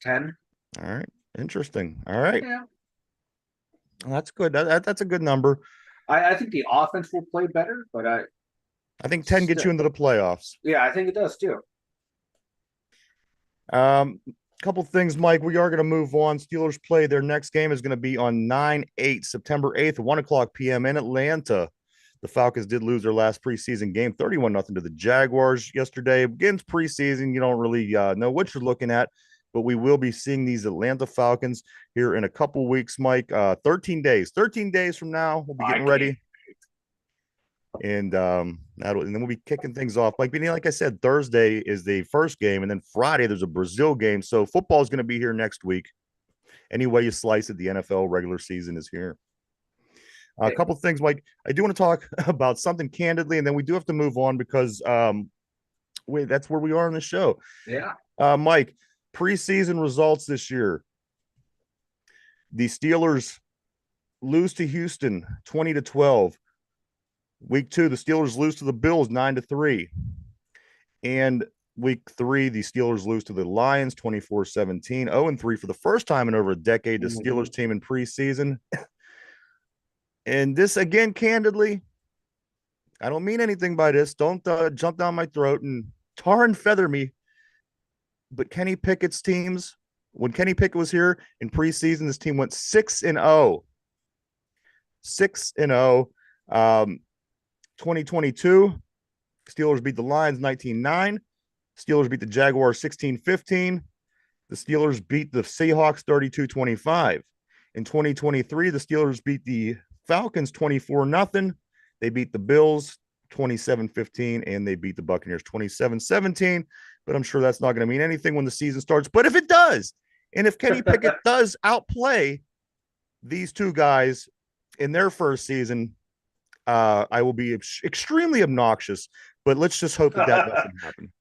10.
All right. Interesting. All right.
Yeah.
That's good. That's a good number.
I think the offense will play better, but I
think 10 gets you into the playoffs.
Yeah, I think it does too.
Couple things, Mike. We are going to move on. Steelers play. Their next game is going to be on September 8th, 1:00 p.m. in Atlanta. The Falcons did lose their last preseason game, 31-0 to the Jaguars yesterday. Begins preseason. You don't really know what you're looking at, but we will be seeing these Atlanta Falcons here in a couple weeks, Mike. 13 days. 13 days from now, we'll be getting ready. And then we'll be kicking things off. Like I said, Thursday is the first game, and then Friday there's a Brazil game. So football is going to be here next week. Any way you slice it, the NFL regular season is here. A couple of things, Mike. I do want to talk about something candidly, and then we do have to move on because that's where we are in the show.
Yeah.
Mike, preseason results this year. The Steelers lose to Houston 20-12. Week 2, the Steelers lose to the Bills 9-3. And week 3, the Steelers lose to the Lions 24-17. 0-3 for the first time in over a decade, the Steelers team in preseason. And this, again, candidly, I don't mean anything by this. Don't jump down my throat and tar and feather me. But Kenny Pickett's teams, when Kenny Pickett was here in preseason, this team went 6-0. 6-0. 2022, Steelers beat the Lions 19-9. Steelers beat the Jaguars 16-15. The Steelers beat the Seahawks 32-25. In 2023, the Steelers beat the Falcons 24-0. They beat the Bills 27-15, and they beat the Buccaneers 27-17. But I'm sure that's not going to mean anything when the season starts. But if it does, and if Kenny Pickett does outplay these two guys in their first season, I will be extremely obnoxious, but let's just hope that doesn't happen.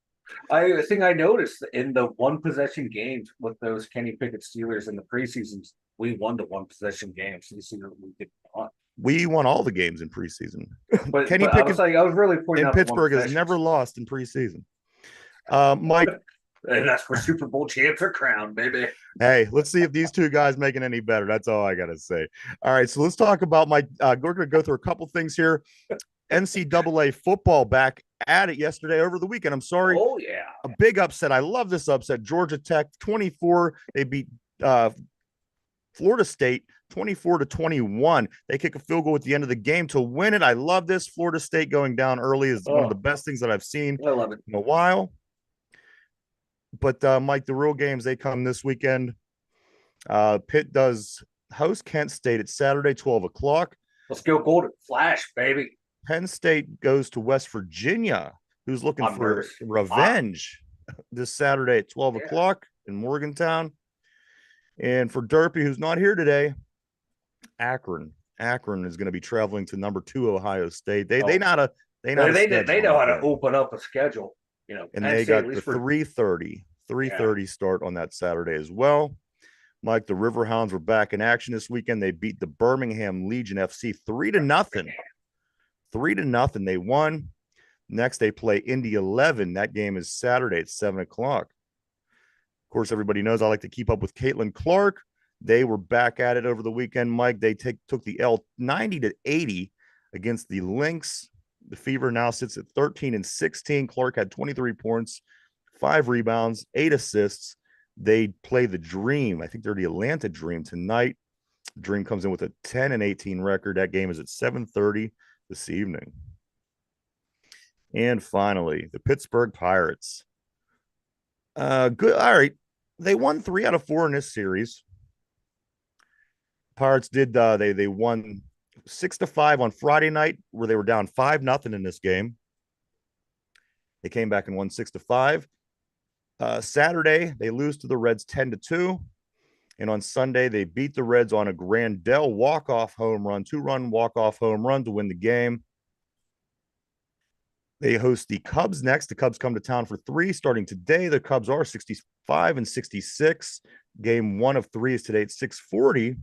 I think I noticed in the one possession games with those Kenny Pickett Steelers in the preseasons, we won the one possession games. This year we did not.
We won all the games in preseason.
But Kenny Pickett, I was really pointing out
Pittsburgh has never lost in preseason. Mike,
And that's where Super Bowl champs are crowned, baby.
hey, let's see if these two guys making any better. That's all I gotta say. All right, so let's talk about my. We're gonna go through a couple things here. NCAA football back at it yesterday over the weekend. I'm sorry,
Oh yeah.
a big upset. I love this upset. Georgia Tech 24. They beat uh, Florida State 24-21. They kick a field goal at the end of the game to win it. I love this. Florida State going down early is one of the
Oh,
best things that I've seen
I love it.
in a while. But Mike, the real games they come this weekend. Pitt does host Kent State at Saturday, 12 o'clock.
Let's go Golden Flash, baby.
Penn State goes to West Virginia, who's looking
On
for
Murders.
revenge this Saturday at 12 o'clock in Morgantown. And for Derpy, who's not here today, Akron. Akron is going to be traveling to number 2 Ohio State. They know how to
They know how to open up a schedule.
And they got the 3:30 start on that Saturday as well. Mike, the Riverhounds were back in action this weekend. They beat the Birmingham Legion FC 3-0. 3-0. They won. Next, they play Indy 11. That game is Saturday at 7 o'clock. Of course, everybody knows I like to keep up with Caitlin Clark. They were back at it over the weekend, Mike. They took the L 90-80 against the Lynx. The Fever now sits at 13-16. Clark had 23 points, 5 rebounds, 8 assists. They play the Dream. I think they're the Atlanta Dream tonight. Dream comes in with a 10-18 record. That game is at 7:30 this evening. And finally, the Pittsburgh Pirates. Good. All right. They won 3 out of 4 in this series. Pirates did they won 6-5 on Friday night, where they were down 5-0 in this game. They came back and won 6-5. Saturday, they lose to the Reds 10-2. And on Sunday, they beat the Reds on a Grandel walk-off home run, 2-run walk-off home run to win the game. They host the Cubs next. The Cubs come to town for 3 starting today. The Cubs are 65-66. Game 1 of 3 is today at 6:40.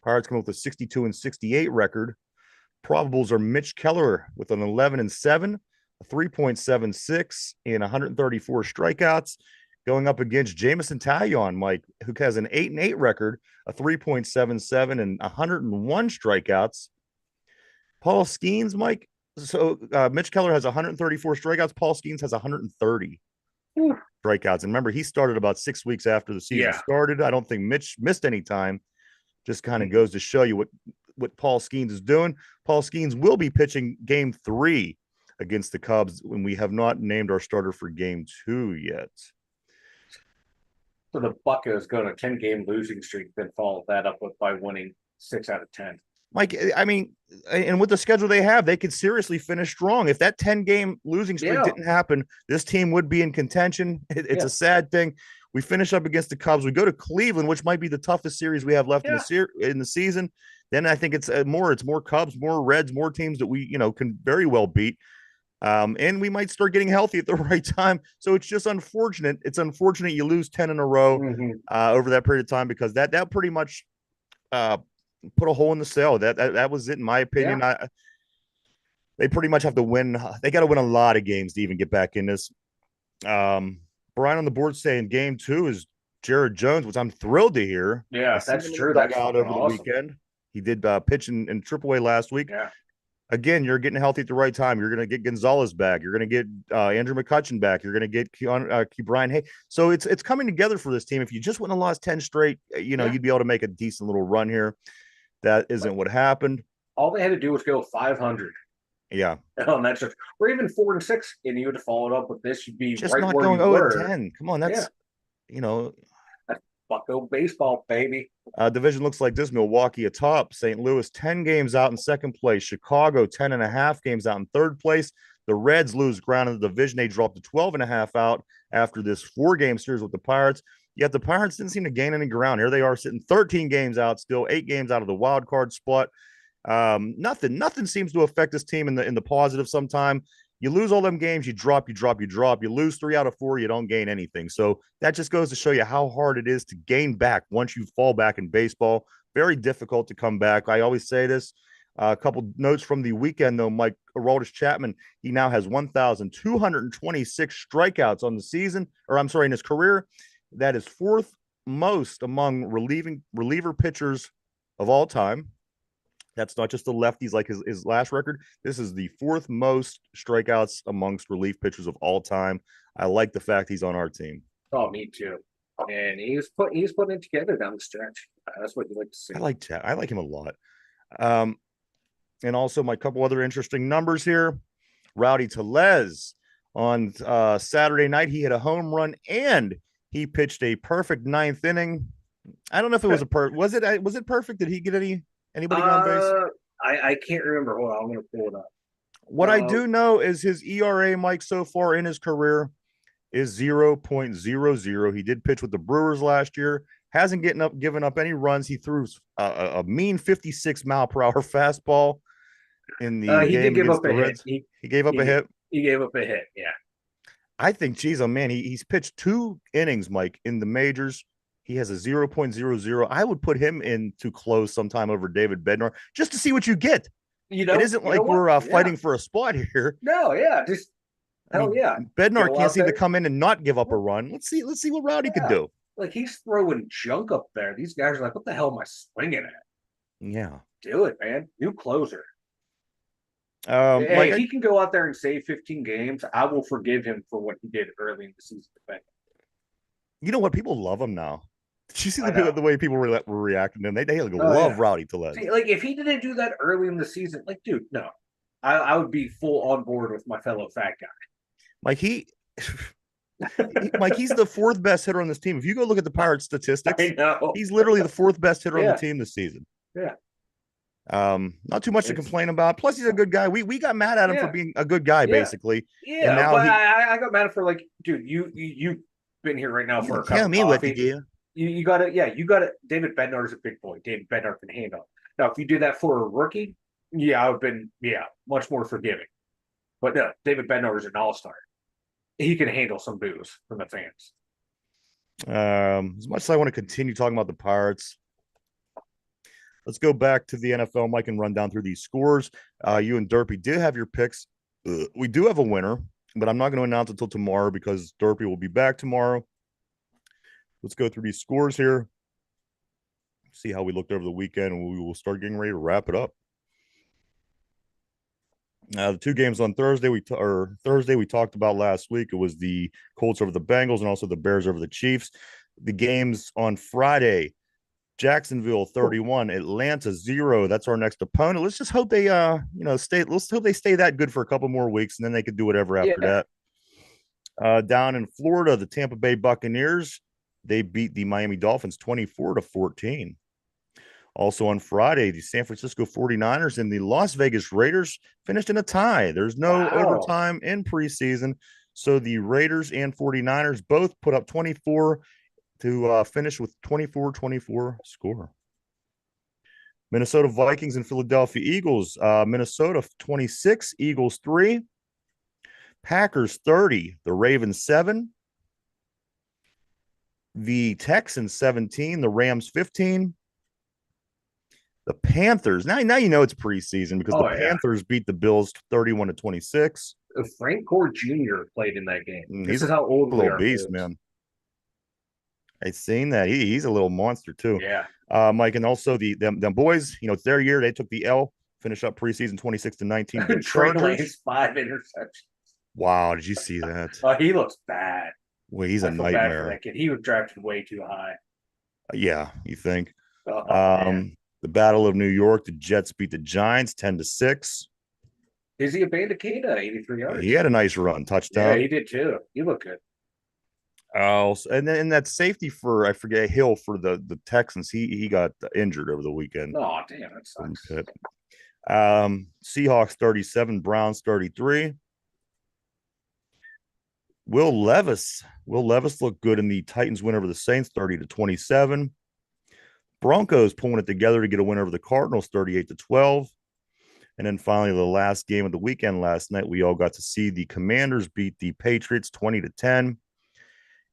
Pirates come up with a 62-68 record. Probables are Mitch Keller with an 11-7, a 3.76, and 134 strikeouts, going up against Jamison Taillon, Mike, who has an 8-8 record, a 3.77, and 101 strikeouts. Paul Skeens, Mike. So Mitch Keller has 134 strikeouts. Paul Skeens has 130 strikeouts. And remember, he started about 6 weeks after the season started. I don't think Mitch missed any time. Just kind of goes to show you what Paul Skeens is doing. Paul Skeens will be pitching game 3 against the Cubs when we have not named our starter for game 2 yet.
So the Buccos go on a 10-game losing streak, then follow that up by winning 6 out of 10.
Mike, I mean, and with the schedule they have, they could seriously finish strong. If that 10-game losing streak didn't happen, this team would be in contention. It's a sad thing. We finish up against the Cubs. We go to Cleveland, which might be the toughest series we have left in the season. Then I think it's more Cubs, more Reds, more teams that we can very well beat. And we might start getting healthy at the right time. So it's just unfortunate. It's unfortunate you lose 10 in a row over that period of time, because that pretty much put a hole in the sail. That was it, in my opinion. They pretty much have to win. They got to win a lot of games to even get back in this. Brian on the board saying game 2 is Jared Jones, which I'm thrilled to hear.
Yeah, that's true. That's
out over the weekend. He did pitch in AAA last week.
Yeah.
Again, you're getting healthy at the right time. You're going to get Gonzalez back. You're going to get Andrew McCutchen back. You're going to get Brian Hay. So it's coming together for this team. If you just wouldn't have lost 10 straight, you'd be able to make a decent little run here. That isn't what happened.
All they had to do was go 500.
Yeah.
And that's just, or even 4-6, and you would have followed up with this. You'd be
just
right
not
where
going
you were.
0-10. Come on, that's
That's Bucko baseball, baby.
Division looks like this: Milwaukee atop, St. Louis 10 games out in second place, Chicago 10.5 games out in third place. The Reds lose ground in the division. They dropped to 12.5 out after this 4-game series with the Pirates. Yet the Pirates didn't seem to gain any ground. Here they are sitting 13 games out, still 8 games out of the wild card spot. Nothing seems to affect this team in the positive. Sometime you lose all them games, you drop. You lose 3 out of 4, you don't gain anything. So that just goes to show you how hard it is to gain back once you fall back in baseball. Very difficult to come back. I always say this. A couple notes from the weekend, though. Mike Aroldis Chapman, he now has 1,226 strikeouts on the season, or I'm sorry, in his career. That is fourth most among reliever pitchers of all time. That's not just the lefties like his last record. This is the fourth most strikeouts amongst relief pitchers of all time. I like the fact he's on our team.
Oh, me too. And he's putting it together down the stretch. That's what you like to see.
I like Chad. I like him a lot. Um, and also my couple other interesting numbers here. Rowdy Tellez on Saturday night, he hit a home run and he pitched a perfect ninth inning. I don't know if it was was it perfect? Did he get anybody on base?
I can't remember. Hold on, I'm gonna pull it up.
What I do know is his ERA, Mike, so far in his career is 0.00. He did pitch with the Brewers last year. Hasn't given up any runs. He threw a mean 56 mile per hour fastball in the
he
game
did give
against
up
the
a hit.
Reds. He gave up a hit.
He gave up a hit. Yeah.
I think, geez, oh man, he's pitched 2 innings, Mike, in the majors. He has a 0.00. I would put him in to close sometime over David Bednar just to see what you get.
You know,
it isn't like we're fighting for a spot here.
No, yeah, just hell yeah.
Bednar can't seem to come in and not give up a run. Let's see what Rowdy could do.
Like he's throwing junk up there. These guys are like, what the hell am I swinging at?
Yeah,
do it, man. New closer.
Hey,
like, if he can go out there and save 15 games, I will forgive him for what he did early in the season.
You know what? People love him now. Did you see the way people were reacting to him? They love Rowdy Tellez.
Like, if he didn't do that early in the season, like, dude, no. I would be full on board with my fellow fat guy.
Like, Mike, he's the fourth best hitter on this team. If you go look at the Pirates statistics, he's literally the fourth best hitter on the team this season.
Yeah.
Not too much to complain about. Plus, he's a good guy. We got mad at him for being a good guy, basically.
Yeah, and now but I got mad for, like, dude, you've been here right now for a cup of coffee. What to do. You got it. David Bednar is a big boy. David Bednar can handle it. Now, if you did that for a rookie, I would have been, much more forgiving. But no, David Bednar is an all-star. He can handle some boos from the fans.
As much as I want to continue talking about the Pirates, let's go back to the NFL. Mike can run down through these scores. You and Derpy did have your picks. We do have a winner, but I'm not going to announce it until tomorrow because Derpy will be back tomorrow. Let's go through these scores here. See how we looked over the weekend, and we will start getting ready to wrap it up. The 2 games on Thursday we talked about last week. It was the Colts over the Bengals and also the Bears over the Chiefs. The games on Friday, Jacksonville 31, Atlanta 0. That's our next opponent. Let's just hope they stay. Let's hope they stay that good for a couple more weeks, and then they could do whatever after that. Down in Florida, the Tampa Bay Buccaneers, they beat the Miami Dolphins 24-14. Also on Friday, the San Francisco 49ers and the Las Vegas Raiders finished in a tie. There's no overtime in preseason. So the Raiders and 49ers both put up 24 to finish with 24-24 score. Minnesota Vikings and Philadelphia Eagles. Minnesota 26, Eagles 3. Packers 30, the Ravens 7. The Texans 17, the Rams 15. The Panthers. Now you know it's preseason because the Panthers beat the Bills 31-26.
Frank Gore Jr. played in that game. This is how old we are.
Little beast, man. I've seen that. He's a little monster too.
Yeah.
Mike, and also them boys. It's their year. They took the L. Finished up preseason 26-19.
Trey Lance 5 interceptions.
Wow, did you see that?
He looks bad.
Well, he's a nightmare.
That kid. He was drafted way too high.
Yeah, you think? The Battle of New York, the Jets beat the Giants 10-6.
Is he a Bandicada? 83 yards.
He had a nice run, touchdown.
Yeah, he did too. He looked good.
Oh, and then that safety for I forget Hill for the Texans. He got injured over the weekend.
Oh, damn, that sucks.
Seahawks 37, Browns 33. Will Levis looked good in the Titans win over the Saints 30-27. Broncos pulling it together to get a win over the Cardinals 38-12. And then finally, the last game of the weekend last night, we all got to see the Commanders beat the Patriots 20-10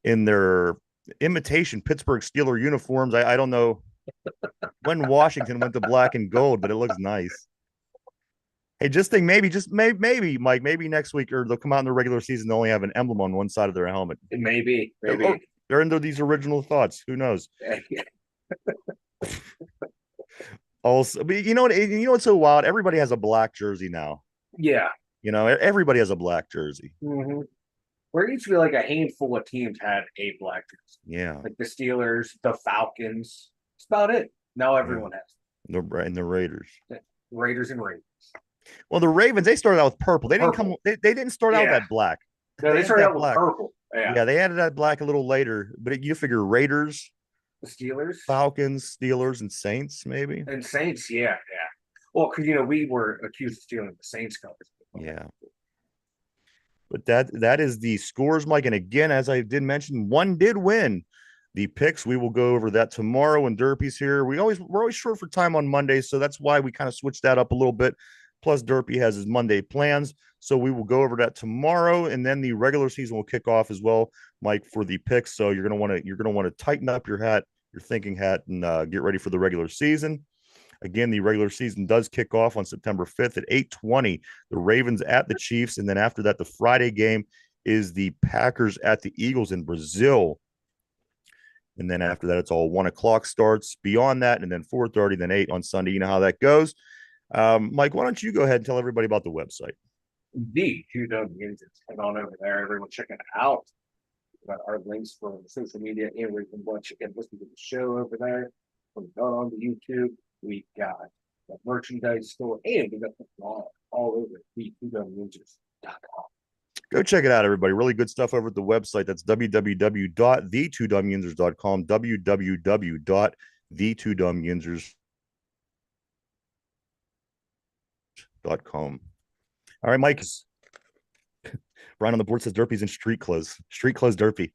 in their imitation Pittsburgh Steeler uniforms. I don't know when Washington went to black and gold, but it looks nice. Hey, just think maybe, Mike, maybe next week or they'll come out in the regular season. They only have an emblem on one side of their helmet.
It may be,
Or
maybe.
they're into these original thoughts. Who knows? Also, but you know what? You know what's so wild? Everybody has a black jersey now.
Yeah.
You know, everybody has a black jersey.
Mm-hmm. Where it used to be like a handful of teams had a black jersey,
Yeah,
like the Steelers, the Falcons. That's about it. Now
yeah.
everyone has
And the Raiders.
Raiders and Ravens.
Well, the Ravens, they started out with purple. They didn't come.
Purple.
They didn't start out
Yeah.
that black.
No,
They
they
had
started
that
out with
black.
purple. Yeah.
Yeah, they added that black a little later. But you figure Raiders,
The Steelers
Falcons, Steelers, and Saints, maybe.
and Saints. Yeah, yeah. Well, because we were accused of stealing the Saints colors.
Yeah. But that is the scores, Mike. And again, as I did mention, one did win the picks. We will go over that tomorrow when Derpy's here. We're always short for time on Mondays, so that's why we kind of switched that up a little bit. Plus, Derpy has his Monday plans, so we will go over that tomorrow, and then the regular season will kick off as well, Mike, for the picks. So you're gonna want to tighten up your hat, your thinking hat, and get ready for the regular season. Again, the regular season does kick off on September 5th at 8:20. The Ravens at the Chiefs, and then after that, the Friday game is the Packers at the Eagles in Brazil. And then after that, it's all 1 o'clock starts. Beyond that, and then 4:30, then 8 on Sunday. You know how that goes. Mike, why don't you go ahead and tell everybody about the website?
The two W's. Head on over there. Everyone check it out. We've got our links for social media and where you can watch and listen to the show over there. We've got on the YouTube. We got the merchandise store and we got the blog all over the2dumyusers.com.
Go check it out, everybody. Really good stuff over at the website. That's www.the2dumyusers.com. www.the2dumyusers.com. All right, Mike. Brian on the board says Derpy's in street clothes. Street clothes Derpy.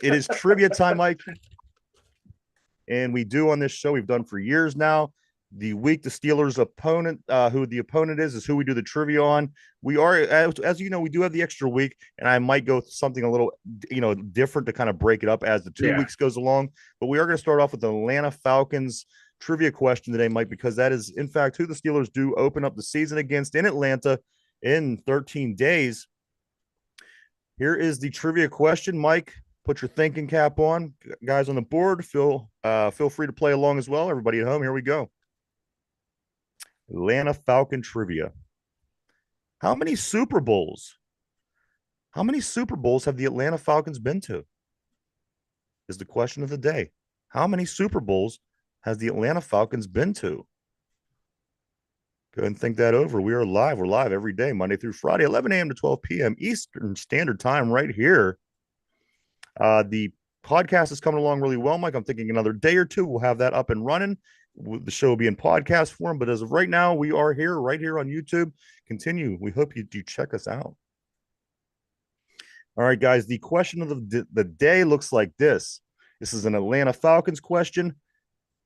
It is trivia time, Mike. And we do on this show, we've done for years now. The week the Steelers opponent, who the opponent is who we do the trivia on. We are, as you know, we do have the extra week, and I might go something a little, different to kind of break it up as the 2 weeks goes along. But we are going to start off with the Atlanta Falcons trivia question today, Mike, because that is, in fact, who the Steelers do open up the season against in Atlanta in 13 days. Here is the trivia question, Mike. Put your thinking cap on, guys on the board. Feel free to play along as well. Everybody at home, here we go. Atlanta Falcon trivia. How many Super Bowls? How many Super Bowls have the Atlanta Falcons been to? Is the question of the day. How many Super Bowls has the Atlanta Falcons been to? Go ahead and think that over. We are live. We're live every day, Monday through Friday, 11 a.m. to 12 p.m. Eastern Standard Time, right here. The podcast is coming along really well, Mike. I'm thinking another day or two, we'll have that up and running. The show will be in podcast form, but as of right now, we are here, right here on YouTube. Continue. We hope you do check us out. All right, guys. The question of the day looks like this. This is an Atlanta Falcons question,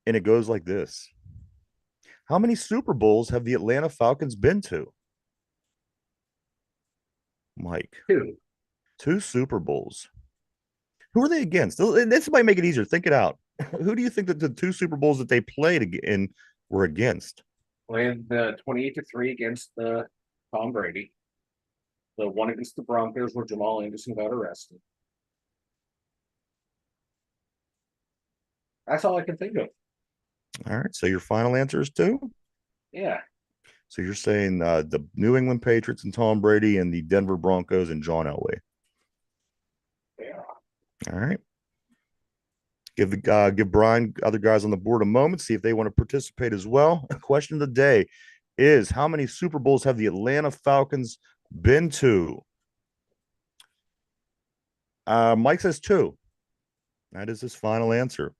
and it goes like this. How many Super Bowls have the Atlanta Falcons been to? Mike. Two Super Bowls. Who are they against? This might make it easier. Think it out. Who do you think that the two Super Bowls that they played in were against?
Playing the 28-3 against the Tom Brady. The one against the Broncos where Jamal Anderson got arrested. That's all I can think of.
All right. So your final answer is two?
Yeah.
So you're saying the New England Patriots and Tom Brady and the Denver Broncos and John Elway.
Yeah.
All right. Give Brian, other guys on the board, a moment, see if they want to participate as well. The question of the day is, how many Super Bowls have the Atlanta Falcons been to? Mike says two. That is his final answer.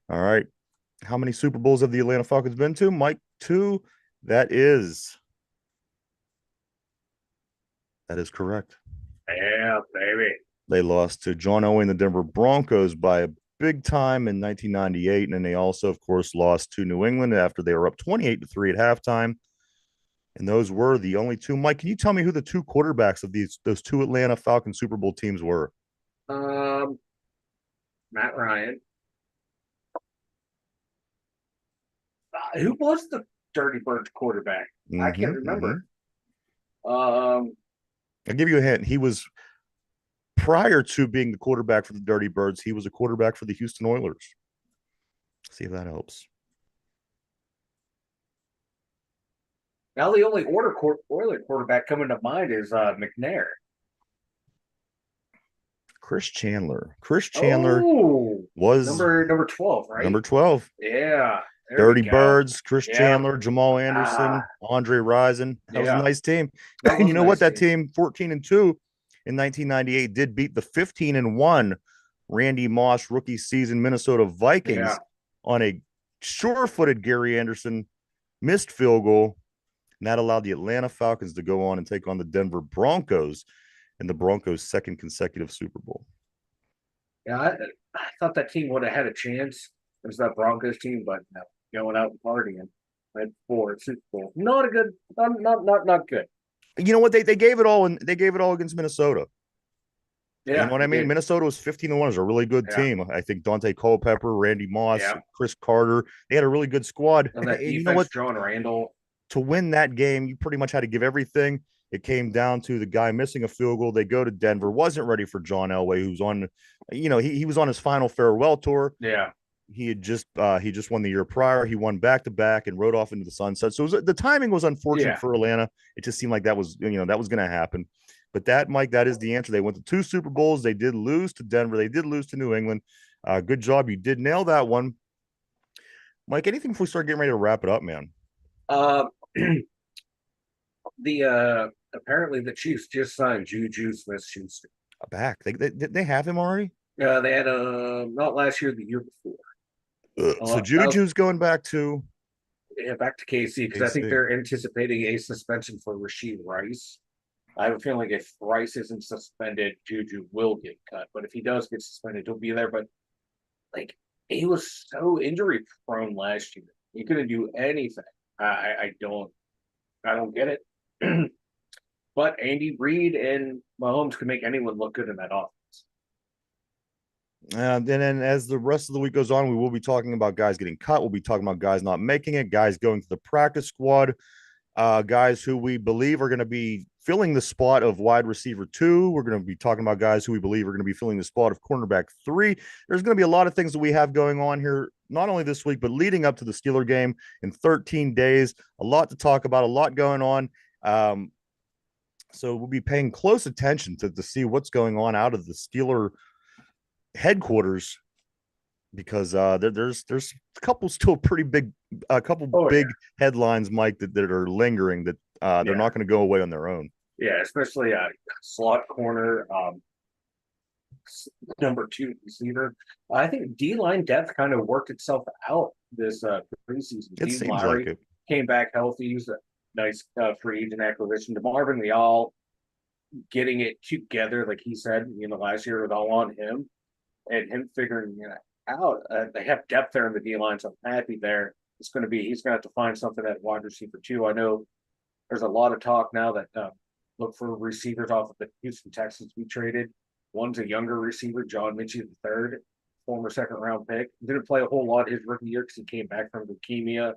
All right. How many Super Bowls have the Atlanta Falcons been to? Mike, two. That is correct.
Yeah, baby.
They lost to John Elway and the Denver Broncos by a big time in 1998. And then they also, of course, lost to New England after they were up 28-3 at halftime. And those were the only two. Mike, can you tell me who the two quarterbacks of those two Atlanta Falcons Super Bowl teams were?
Matt Ryan. Who was the Dirty Birds quarterback? I
Mm-hmm,
can't
mm-hmm.
remember. Um,
I'll give you a hint. He was prior to being the quarterback for the Dirty Birds, he was a quarterback for the Houston Oilers. See if that helps.
Now the only Oiler quarterback coming to mind is McNair.
Chris Chandler. Chris Chandler
Oh,
was
number 12, right?
number 12.
Yeah, there we
Dirty
go.
Birds, Chris
Yeah.
Chandler, Jamal
Ah,
Anderson, Andre Rison. That was a
yeah.
nice team.
That
And
was
you
a
know what?
nice
That
team.
team, 14-2 in 1998, did beat the 15-1 Randy Moss rookie season Minnesota
Yeah.
Vikings on a sure-footed Gary Anderson missed field goal. And that allowed the Atlanta Falcons to go on and take on the Denver Broncos in the Broncos' second consecutive Super Bowl.
Yeah, I thought that team would have had a chance. It was that Broncos team, but no, going out and partying at 4 Super Bowl. Not a good, not good.
You know what? They gave it all, and they gave it all against Minnesota. You know
Yeah,
what I
you
mean?
did.
Minnesota was 15-1. Is a really good
Yeah,
team. I think Dante Culpepper, Randy Moss,
yeah.
Chris Carter. They had a really good squad.
And that
And you know
defense,
what?
John Randall.
To win that game, you pretty much had to give everything. It came down to the guy missing a field goal. They go to Denver. Wasn't ready for John Elway, who's on, he was on his final farewell tour.
Yeah,
He just won the year prior. He won back to back and rode off into the sunset. So the timing was unfortunate
yeah.
for Atlanta. It just seemed like that was going to happen. But that, Mike, that is the answer. They went to 2 Super Bowls. They did lose to Denver. They did lose to New England. Good job. You did nail that one, Mike. Anything before we start getting ready to wrap it up, man?
Uh, the apparently the Chiefs just signed Juju Smith-Schuster.
Back. They have him already.
They had not last year, the year before.
So
That was
Juju's going back to
yeah, back to KC because I think
KC.
they're anticipating a suspension for Rashid Rice. I have a feeling if Rice isn't suspended, Juju will get cut. But if he does get suspended, he'll be there. But like he was so injury prone last year, he couldn't do anything. I don't get it. But Andy Reid and Mahomes can make anyone look good in that offense.
And then as the rest of the week goes on, we will be talking about guys getting cut. We'll be talking about guys not making it, guys going to the practice squad, guys who we believe are going to be filling the spot of wide receiver 2. We're going to be talking about guys who we believe are going to be filling the spot of cornerback 3. There's going to be a lot of things that we have going on here, not only this week, but leading up to the Steeler game in 13 days. A lot to talk about, a lot going on. So we'll be paying close attention to see what's going on out of the Steeler headquarters because there's a couple still pretty big a couple
Oh
big headlines, Mike, that are lingering that they're
yeah,
not going to go away on their own.
yeah, especially slot corner, number 2 receiver. I think D line depth kind of worked itself out this preseason.
It
Steve
seems like
Lowry
it.
came back healthy. He was a nice free agent acquisition. To Marvin Leal getting it together, like he said, last year, was all on him and him figuring it out. They have depth there in the D line, so I'm happy there. He's going to have to find something at wide receiver 2. I know there's a lot of talk now that look for receivers off of the Houston Texans we traded. One's a younger receiver, John Minchie III, former second-round pick. Didn't play a whole lot his rookie year because he came back from leukemia.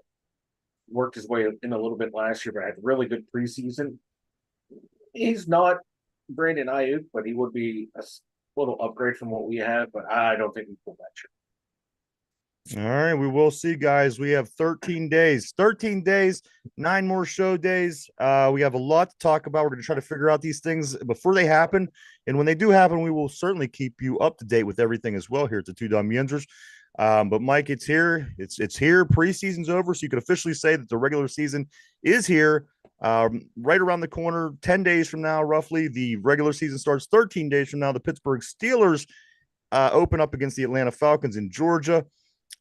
Worked his way in a little bit last year, but had really good preseason. He's not Brandon Ayuk, but he would be a little upgrade from what we have. But I don't think we pull that trigger.
All right, we will see, guys. We have 13 days, 9 more show days. We have a lot to talk about. We're going to try to figure out these things before they happen. And when they do happen, we will certainly keep you up to date with everything as well here at the Two Dumb Yinzers. But Mike, it's here. It's here. Preseason's over, so you can officially say that the regular season is here. Right around the corner, 10 days from now, roughly, the regular season starts. 13 days from now, the Pittsburgh Steelers open up against the Atlanta Falcons in Georgia.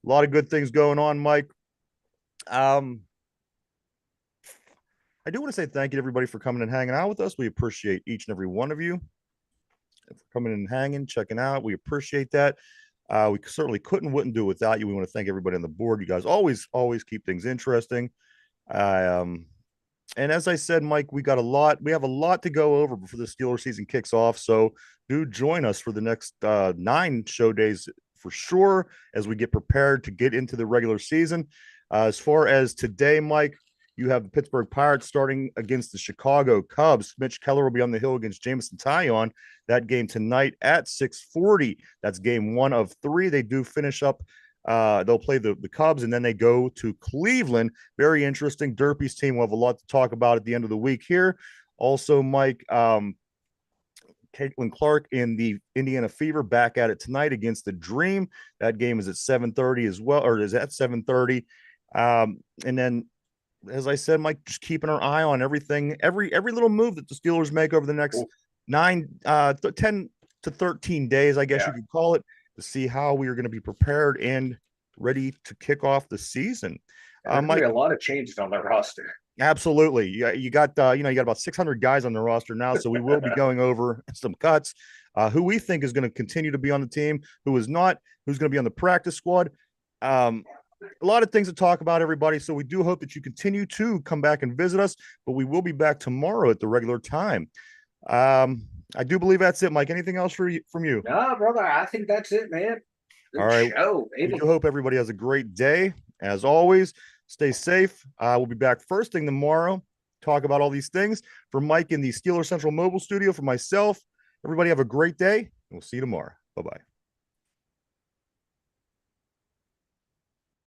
A lot of good things going on, Mike. I do want to say thank you to everybody for coming and hanging out with us. We appreciate each and every one of you for coming and hanging, checking out. We appreciate that. We certainly wouldn't do it without you. We want to thank everybody on the board. You guys always keep things interesting. And as I said, Mike, we have a lot to go over before the Steelers season kicks off. So do join us for the next 9 show days for sure as we get prepared to get into the regular season. As far as today, Mike, You have the Pittsburgh Pirates starting against the Chicago Cubs. Mitch Keller will be on the hill against Jameson Taillon. That game tonight at 6:40. That's game 1 of 3. They do finish up. They'll play the Cubs, and then they go to Cleveland. Very interesting. Derpy's team will have a lot to talk about at the end of the week here. Also, Mike, Caitlin Clark in the Indiana Fever back at it tonight against the Dream. That game is at 7:30 as well, or is at 7:30. And then, as I said, Mike, just keeping our eye on everything, every little move that the Steelers make over the next 10 to 13 days, I guess you could call it, to see how we are going to be prepared and ready to kick off the season.
There's going to be a lot of changes on the roster.
Absolutely. You got you got about 600 guys on the roster now, so we will be going over some cuts. Who we think is going to continue to be on the team, who is not, who's going to be on the practice squad. A lot of things to talk about, everybody. So we do hope that you continue to come back and visit us, but we will be back tomorrow at the regular time. I do believe that's it, Mike. Anything else from you?
No, brother, I think that's it, man. Good
All right.
show, baby.
We do hope everybody has a great day. As always, stay safe. We'll be back first thing tomorrow, talk about all these things. For Mike in the Steeler Central Mobile Studio, for myself, everybody have a great day. We'll see you tomorrow. Bye-bye.